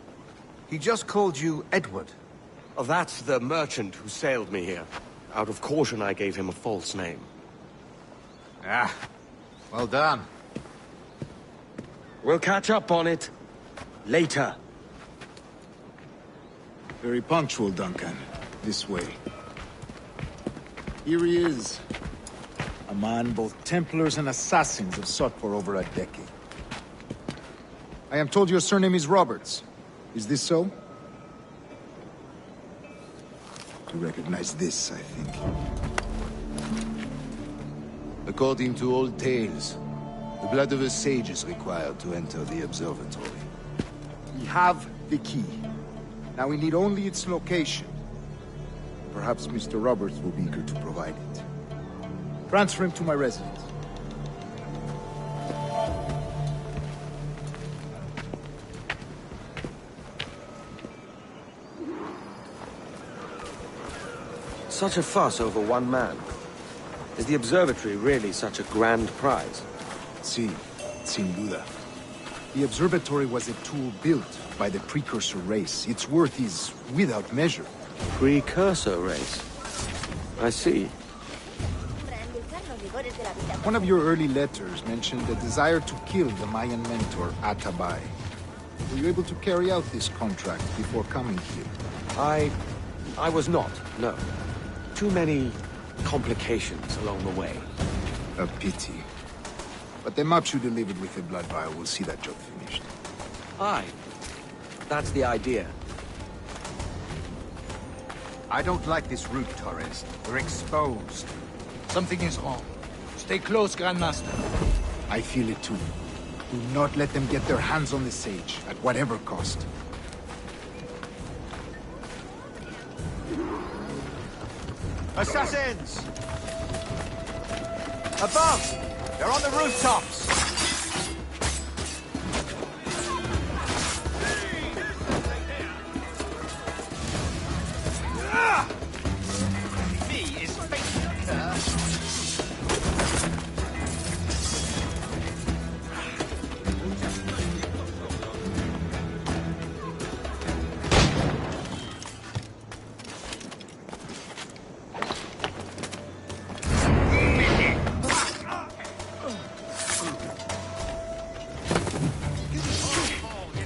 He just called you Edward. Oh, that's the merchant who sailed me here. Out of caution, I gave him a false name. Ah, well done. We'll catch up on it later. Very punctual, Duncan. This way. Here he is. A man both Templars and Assassins have sought for over a decade. I am told your surname is Roberts. Is this so? You recognize this, I think. According to old tales, the blood of a sage is required to enter the observatory. We have the key. Now we need only its location. Perhaps Mr. Roberts will be eager to provide it. Transfer him to my residence. Such a fuss over one man. Is the observatory really such a grand prize? Sí, sin duda. The observatory was a tool built by the precursor race. Its worth is without measure. Precursor race? I see. One of your early letters mentioned a desire to kill the Mayan mentor, Atabay. Were you able to carry out this contract before coming here? I was not, no. Too many complications along the way. A pity. But the maps you delivered with the blood vial will see that job finished. Aye. That's the idea. I don't like this route, Torres. We're exposed. Something is wrong. Stay close, Grandmaster. I feel it too. Do not let them get their hands on the sage, at whatever cost. Assassins! Above! They're on the rooftops! Me is fate,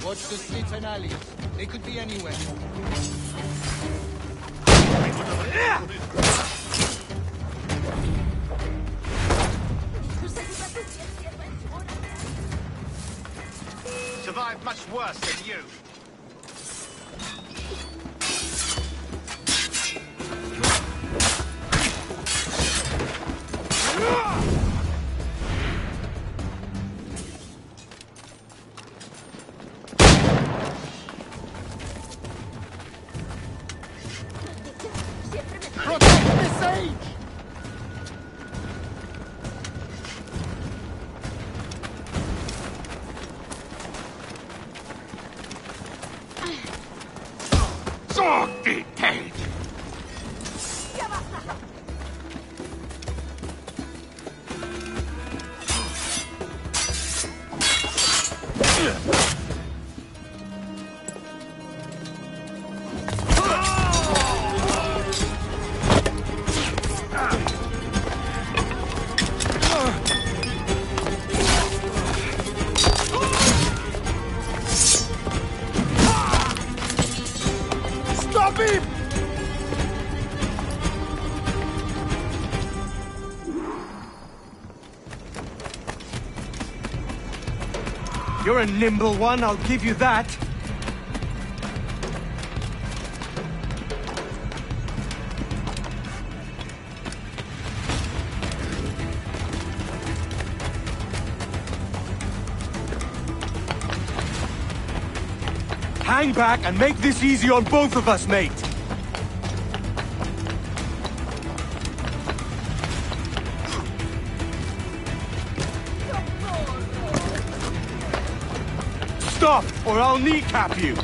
Watch the streets and alleys. They could be anywhere. survived much worse than you. Stop him! You're a nimble one, I'll give you that. Hang back and make this easy on both of us, mate. Stop, or I'll kneecap you!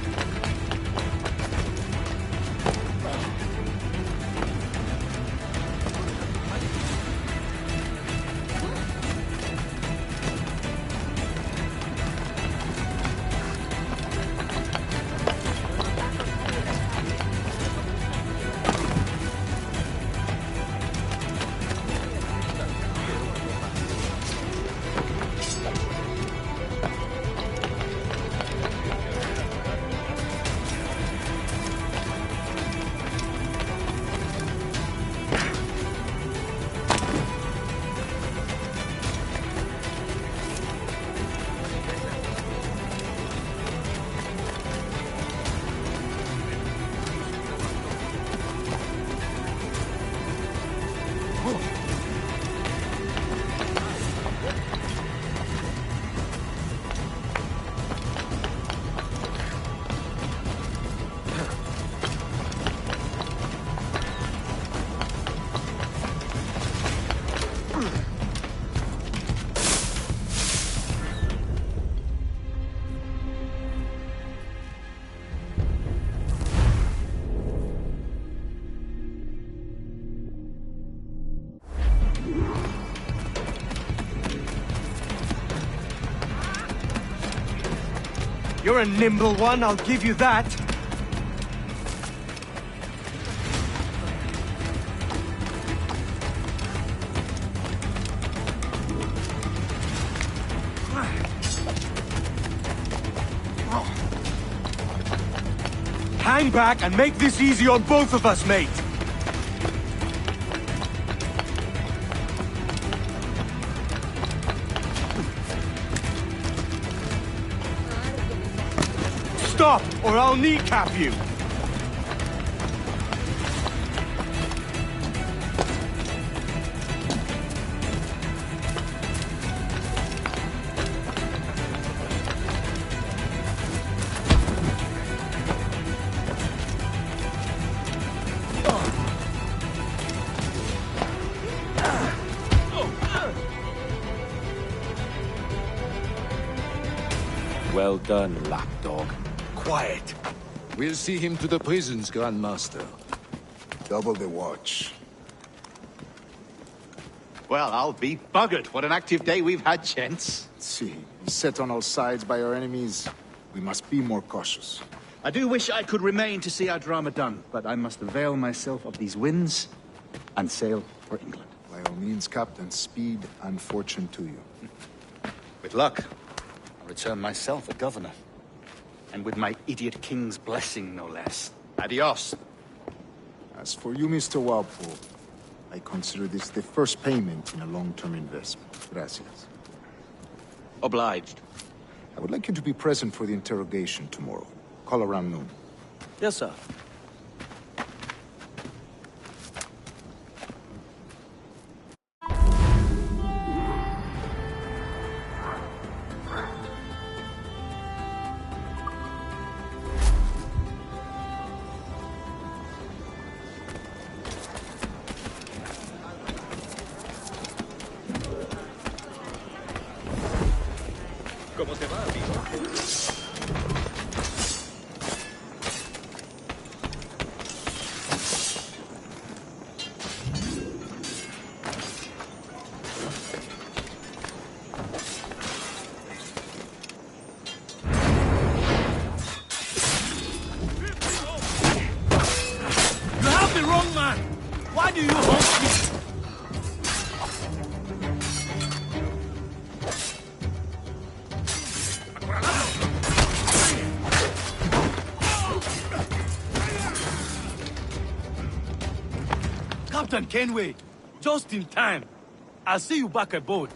You're a nimble one, I'll give you that. Hang back and make this easy on both of us, mate. Stop, or I'll kneecap you! Well done, lapdog. Quiet. We'll see him to the prisons, Grandmaster. Double the watch. Well, I'll be buggered. What an active day we've had, gents. See, set on all sides by our enemies. We must be more cautious. I do wish I could remain to see our drama done, but I must avail myself of these winds and sail for England. By all means, Captain, speed and fortune to you. With luck, I'll return myself a governor. And with my idiot king's blessing, no less. Adios. As for you, Mr. Walpole, I consider this the first payment in a long-term investment. Gracias. Obliged. I would like you to be present for the interrogation tomorrow. Call around noon. Yes, sir. ¿Cómo te va, amigo? do you want me? Captain Kenway, just in time. I'll see you back aboard.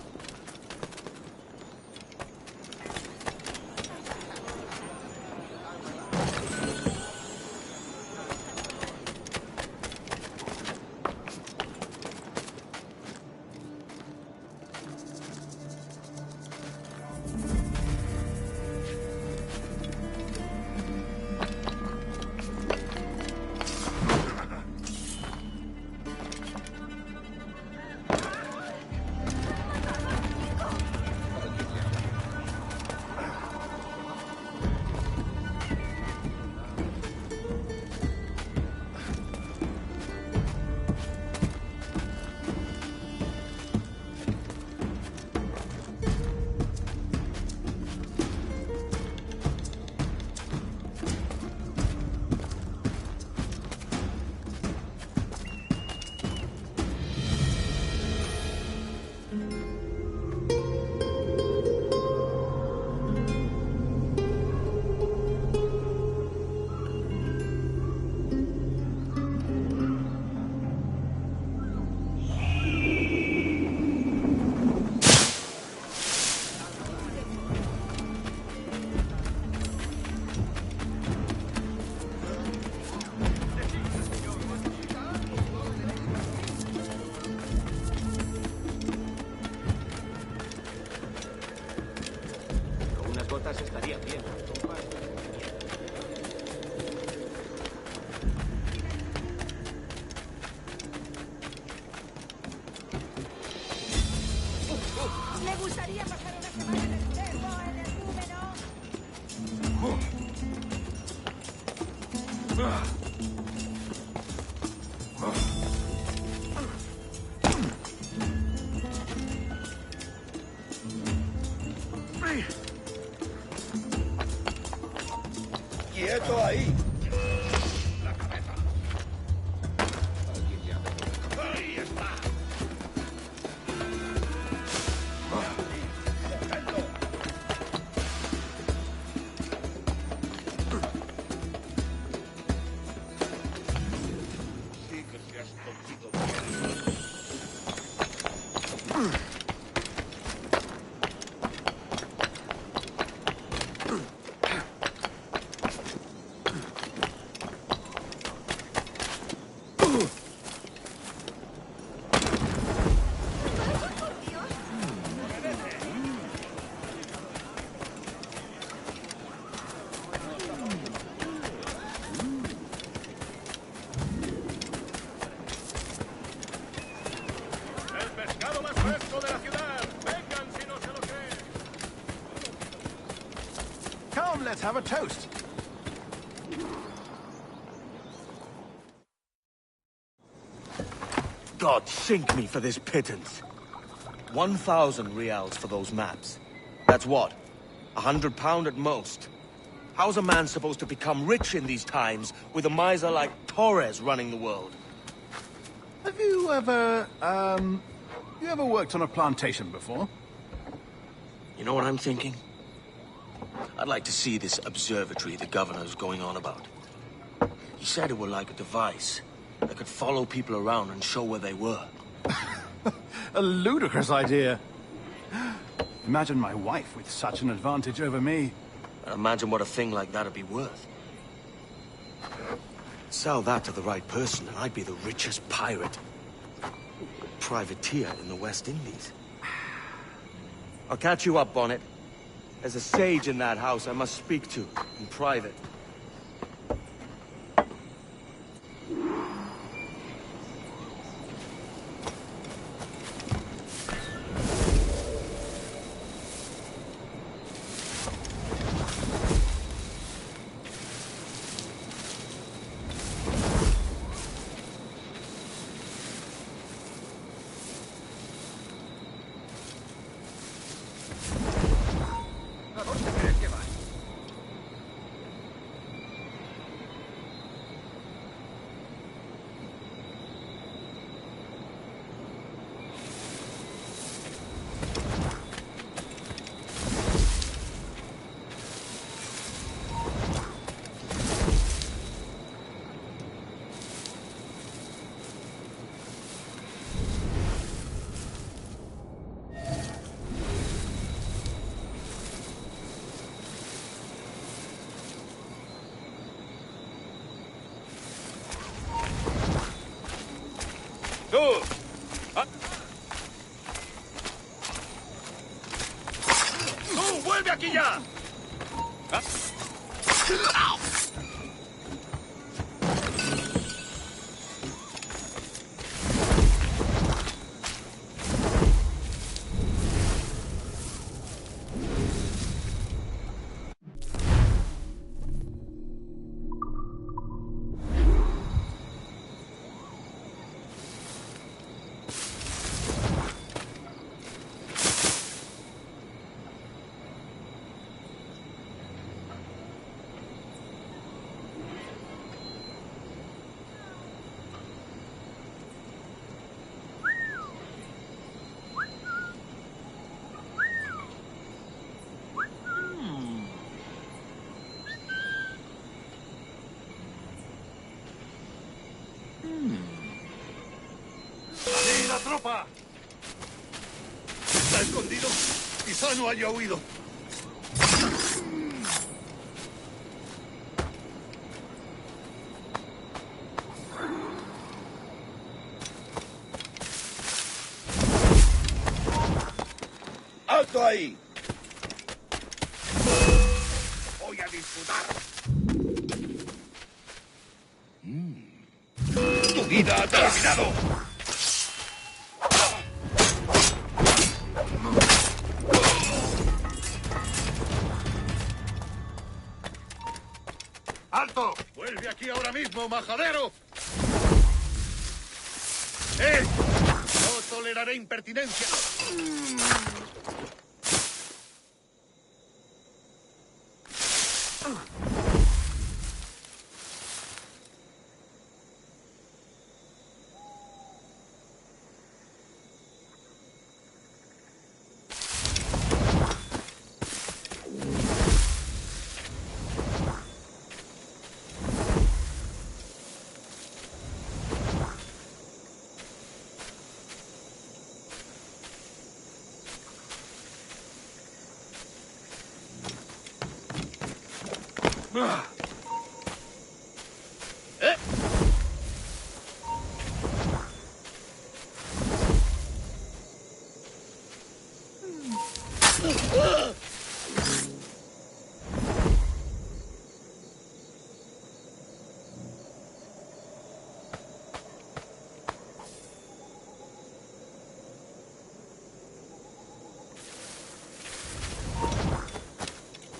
Estaría bien. Me gustaría pasar una semana en el cerro, en el número. ¡Quieto ahí! Ahí está. Sí que se has contigo bien. Come, let's have a toast. God sink me for this pittance. 1,000 reals for those maps. That's what? £100 at most. How's a man supposed to become rich in these times with a miser like Torres running the world? Have you ever, worked on a plantation before? You know what I'm thinking? I'd like to see this observatory the governor's going on about. He said it were like a device that could follow people around and show where they were. A ludicrous idea. Imagine my wife with such an advantage over me. And imagine what a thing like that'd be worth. Sell that to the right person and I'd be the richest pirate. Privateer in the West Indies. I'll catch you up, Bonnet. There's a sage in that house I must speak to, in private. tropa! Está escondido. Quizá no haya huido. ¡Alto ahí! Voy a disfrutar. ¡Tu vida ha terminado! ¡Alto! ¡Vuelve aquí ahora mismo, majadero! No toleraré impertinencia.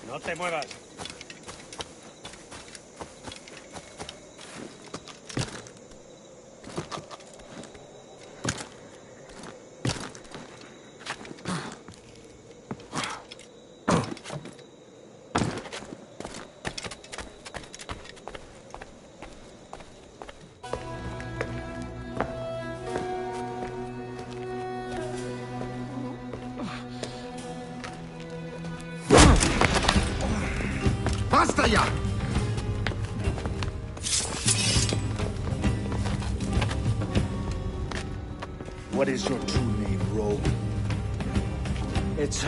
No te muevas. ¡Basta ya! What is your true name, rogue? It's,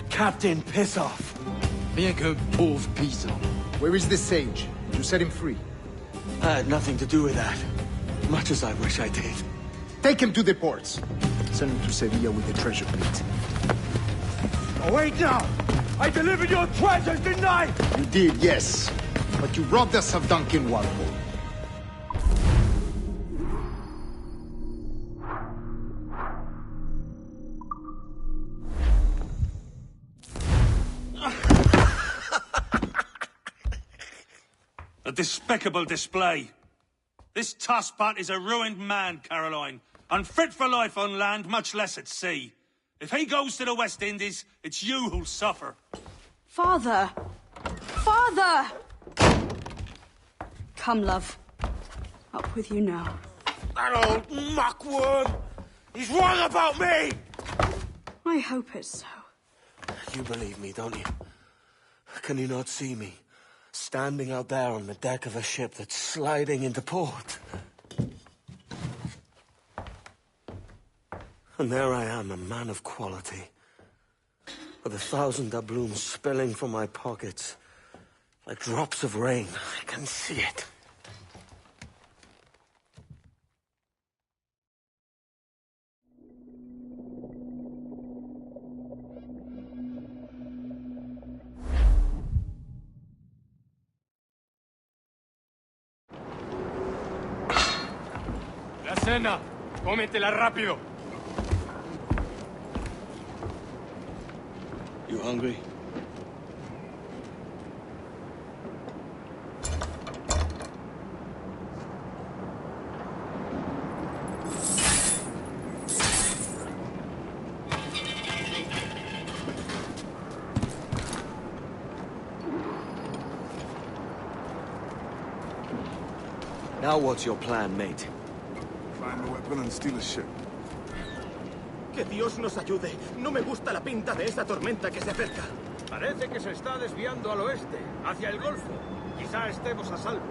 Captain Pissoff. Rien qu'un pauvre paysan. Where is the sage? Did you set him free? I had nothing to do with that. Much as I wish I did. Take him to the ports. Send him to Sevilla with the treasure plate. Oh, wait now! I delivered your treasures, didn't I? You did, yes. But you robbed us of Duncan Walpole. A despicable display. This tosspot is a ruined man, Caroline. Unfit for life on land, much less at sea. If he goes to the West Indies, it's you who'll suffer. Father! Father! Come, love. Up with you now. That old muckworm! He's wrong about me! I hope it's so. You believe me, don't you? Can you not see me? Standing out there on the deck of a ship that's sliding into port. And there I am, a man of quality. With 1,000 doubloons spilling from my pockets. Like drops of rain. I can see it. La cena. Cómetela rápido. You hungry? Now what's your plan, mate? Find the weapon and steal a ship. Que Dios nos ayude. No me gusta la pinta de esa tormenta que se acerca. Parece que se está desviando al oeste, hacia el Golfo. Quizá estemos a salvo.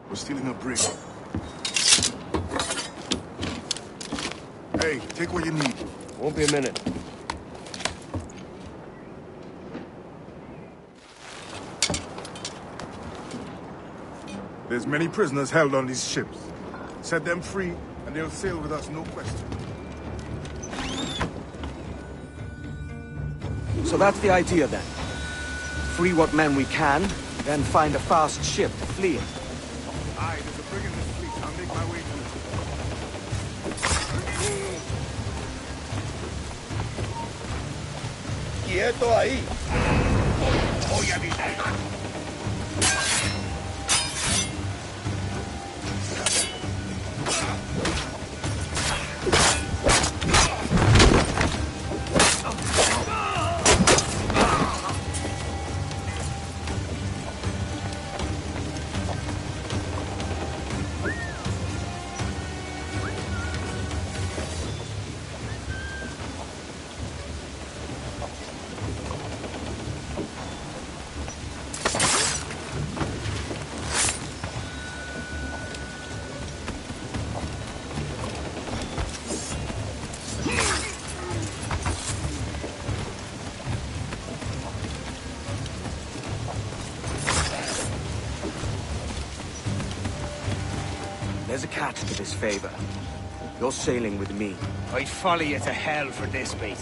We're stealing a brig. Hey, take what you need. Won't be a minute. There's many prisoners held on these ships. Set them free, and they'll sail with us, no question. So that's the idea then. Free what men we can, then find a fast ship to flee in. Aye, there's a brig in this fleet. I'll make my way to it. ¡Quieto ahí! ¡Voy a avisar! There's a catch to this favor. You're sailing with me. I'd follow you to hell for this bait.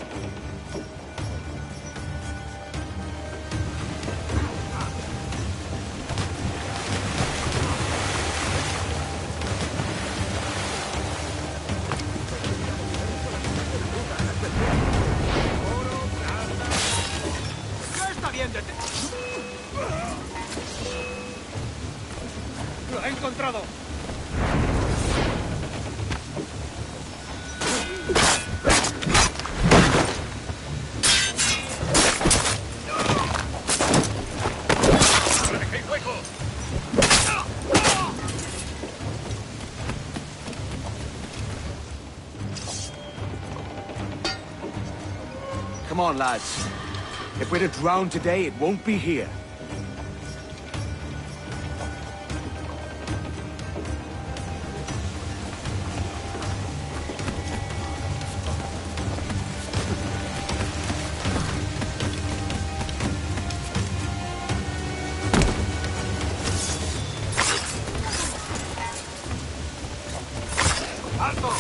¡Ya está bien! ¡Lo he encontrado! Come on, lads. If we're to drown today, it won't be here. ¡Alto!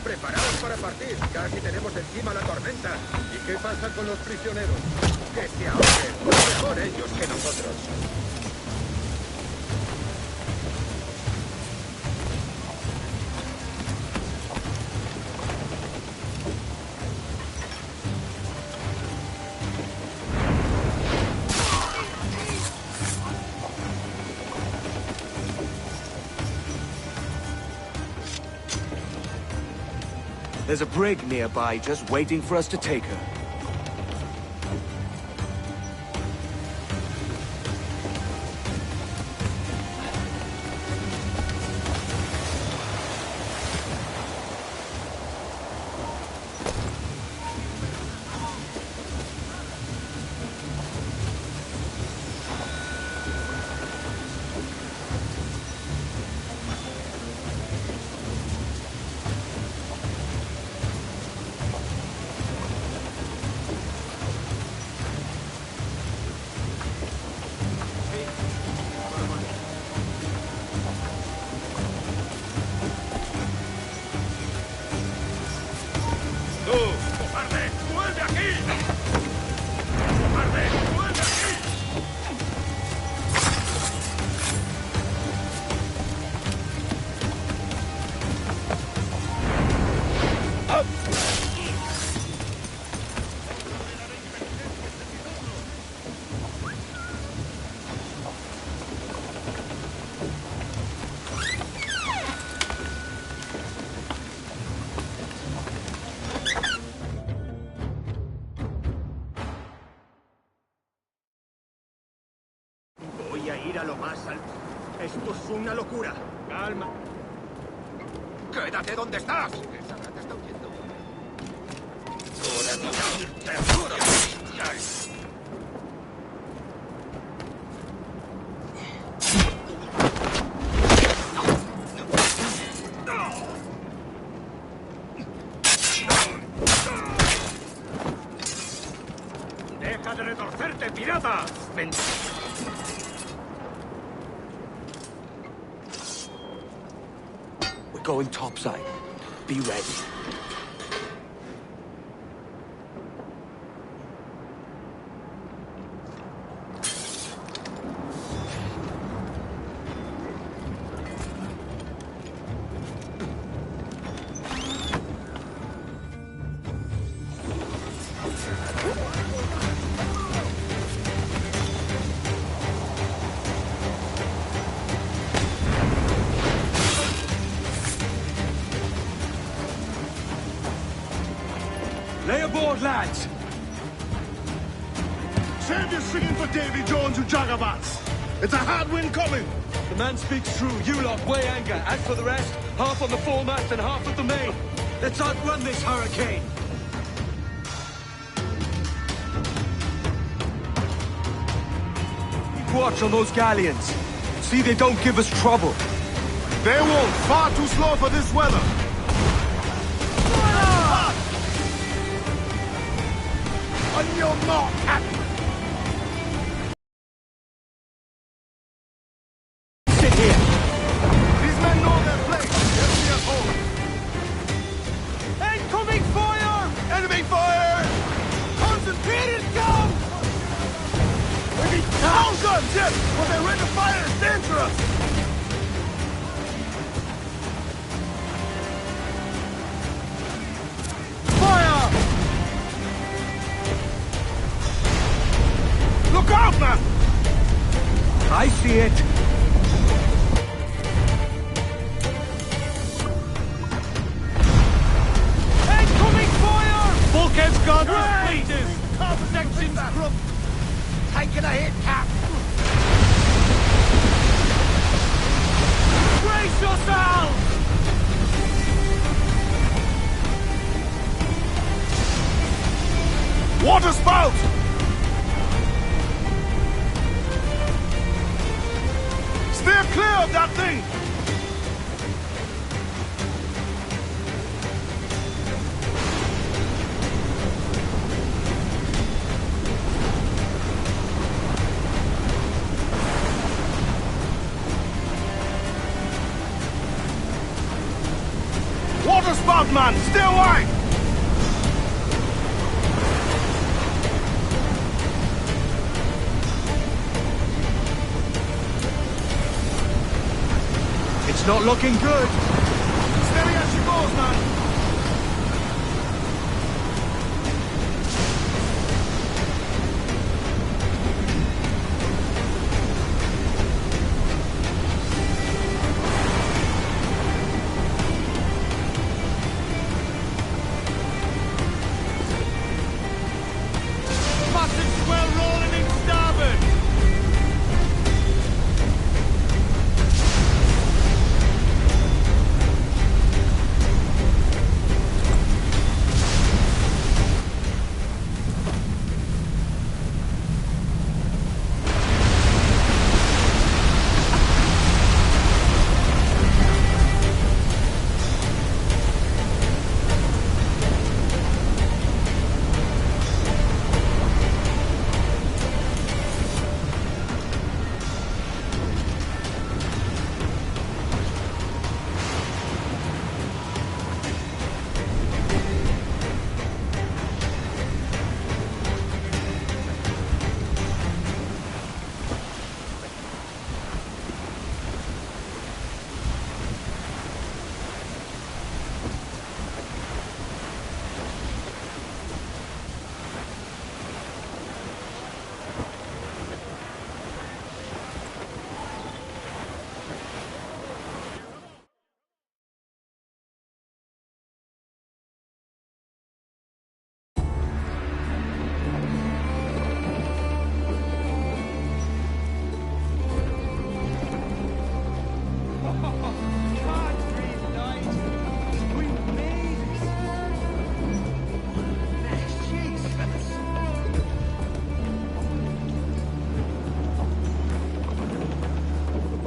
Preparaos para partir. Casi tenemos encima la tormenta. ¿Y qué pasa con los prisioneros? Que se ahoguen. Mejor ellos que nosotros. There's a brig nearby just waiting for us to take her. más al... Esto es una locura. Calma. ¡Quédate donde estás! Esa rata está huyendo. ¡Deja de retorcerte, pirata! Ven. We're going topside. Be ready. Lay aboard, lads! Save your singing for Davy Jones, you jagabats! It's a hard wind coming! The man speaks true. You lot weigh anchor. As for the rest, half on the foremast and half at the main. Let's outrun this hurricane! Keep watch on those galleons. See they don't give us trouble. They won't. Far too slow for this weather. On your mark, Captain! Sit here! These men know their place. They'll see us home. Incoming fire! Enemy fire! Concentrated gun! All guns, yes! But their rate of fire is dangerous! Fire! Look out, man! I see it. Incoming fire! Bulkhead's gone. Bleeders! Section's crook. Taking a hit, Cap! Brace yourselves! Water spout! Steer clear of that thing! Water spout, man! Stay away! It's not looking good. Steady as she goes, man! Massive swell rolling in starboard.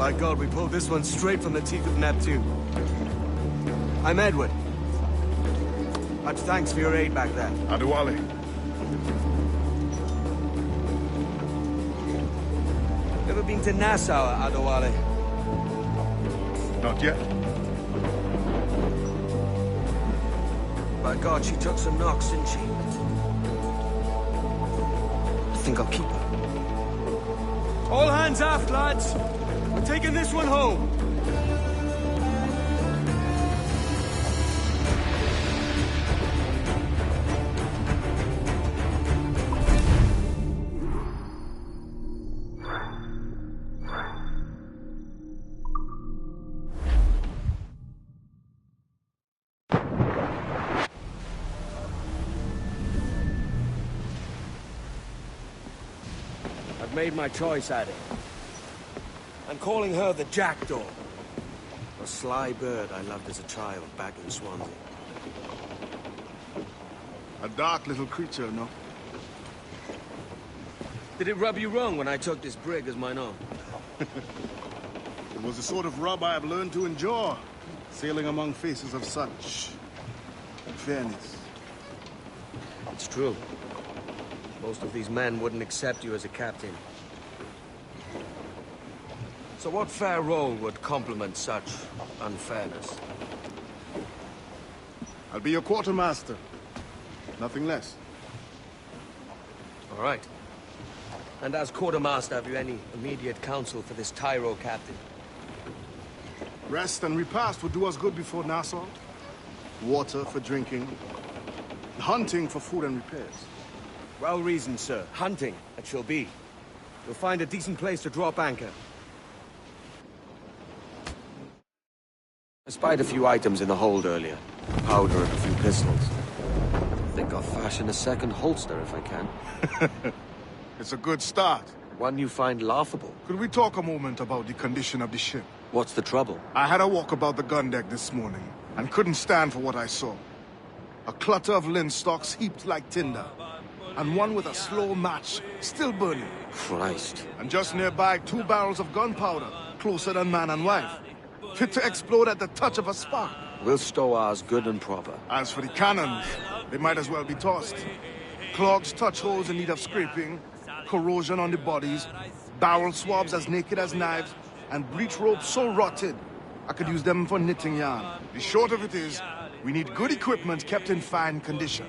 By God, we pulled this one straight from the teeth of Neptune. I'm Edward. Much thanks for your aid back there. Adewale. Ever been to Nassau, Adewale? Not yet. By God, she took some knocks, didn't she? I think I'll keep her. All hands aft, lads! We're taking this one home! I've made my choice, Addy. I'm calling her the Jackdaw. A sly bird I loved as a child back in Swansea. A dark little creature, no? Did it rub you wrong when I took this brig as mine own? It was the sort of rub I have learned to endure, sailing among faces of such fairness. It's true. Most of these men wouldn't accept you as a captain. So what fair role would complement such unfairness? I'll be your quartermaster. Nothing less. All right. And as quartermaster, have you any immediate counsel for this Tyro captain? Rest and repast would do us good before Nassau. Water for drinking. Hunting for food and repairs. Well reasoned, sir. Hunting, it shall be. You'll find a decent place to drop anchor. I spied a few items in the hold earlier. Powder and a few pistols. I think I'll fashion a second holster if I can. It's a good start. One you find laughable. Could we talk a moment about the condition of the ship? What's the trouble? I had a walk about the gun deck this morning, and couldn't stand for what I saw. A clutter of linstocks heaped like tinder, and one with a slow match still burning. Christ. And just nearby, 2 barrels of gunpowder, closer than man and wife, fit to explode at the touch of a spark. We'll stow ours good and proper. As for the cannons, they might as well be tossed. Clogs touch holes in need of scraping, corrosion on the bodies, barrel swabs as naked as knives, and breech ropes so rotted, I could use them for knitting yarn. The short of it is, we need good equipment kept in fine condition.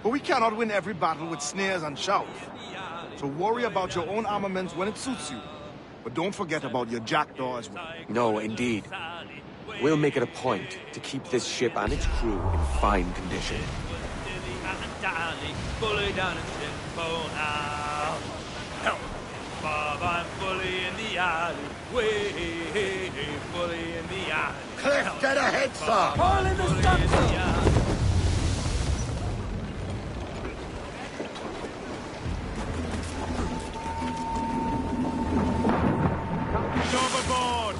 But we cannot win every battle with snares and shouts. So worry about your own armaments when it suits you. But don't forget about your Jackdaw as well. No, indeed. We'll make it a point to keep this ship and its crew in fine condition. I'm fully in the alley, way fully in the alley. Cliff, get ahead, sir! All in the stunsail! Overboard!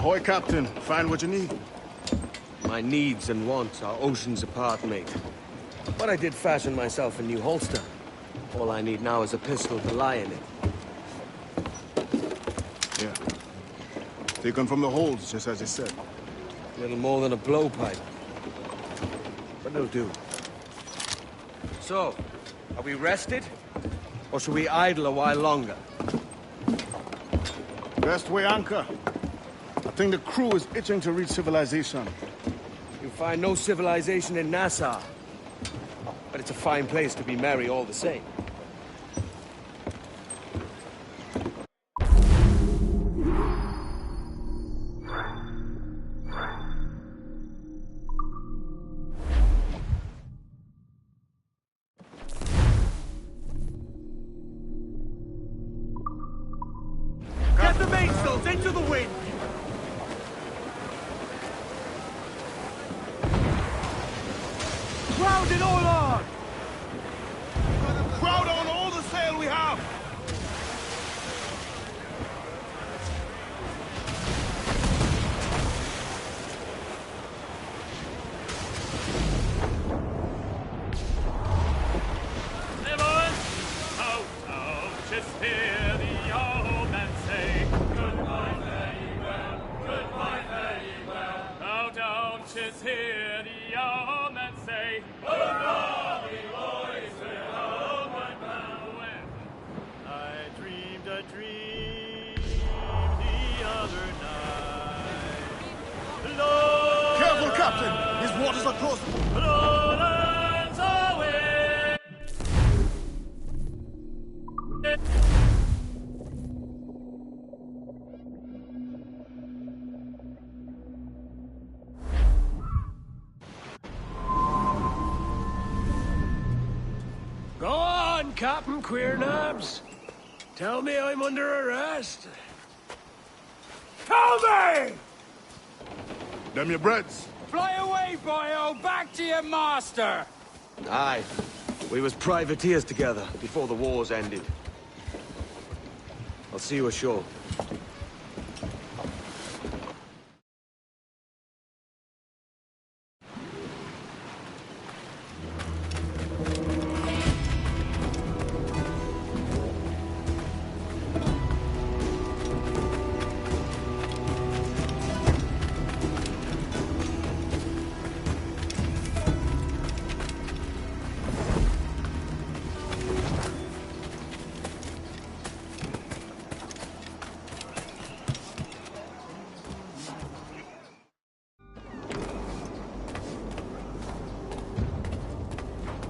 Ahoy, Captain. Find what you need. My needs and wants are oceans apart, mate. But I did fashion myself a new holster. All I need now is a pistol to lie in it. Yeah. Taken from the holds, just as you said. Little more than a blowpipe. But it'll do. So, are we rested? Or should we idle a while longer? Best way anchor. I think the crew is itching to reach civilization. You'll find no civilization in Nassau. But it's a fine place to be merry all the same. Get the mainsails into the wind! Crowd it all on! Crowd on all the sail we have! Hey, boys! Out, out, just hear the old man say, goodbye, very well, goodbye, very well. Out, out, just hear the old man say, goodbye, boys, we're home and bound. I dreamed a dream the other night. Lord, Careful, Captain! His waters are close. Lawrence away. Go on, Captain Queernabs. Tell me I'm under arrest. Tell me! Them your breads. Fly away, boyo! Back to your master! Aye. We was privateers together before the wars ended. I'll see you ashore.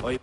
Oi.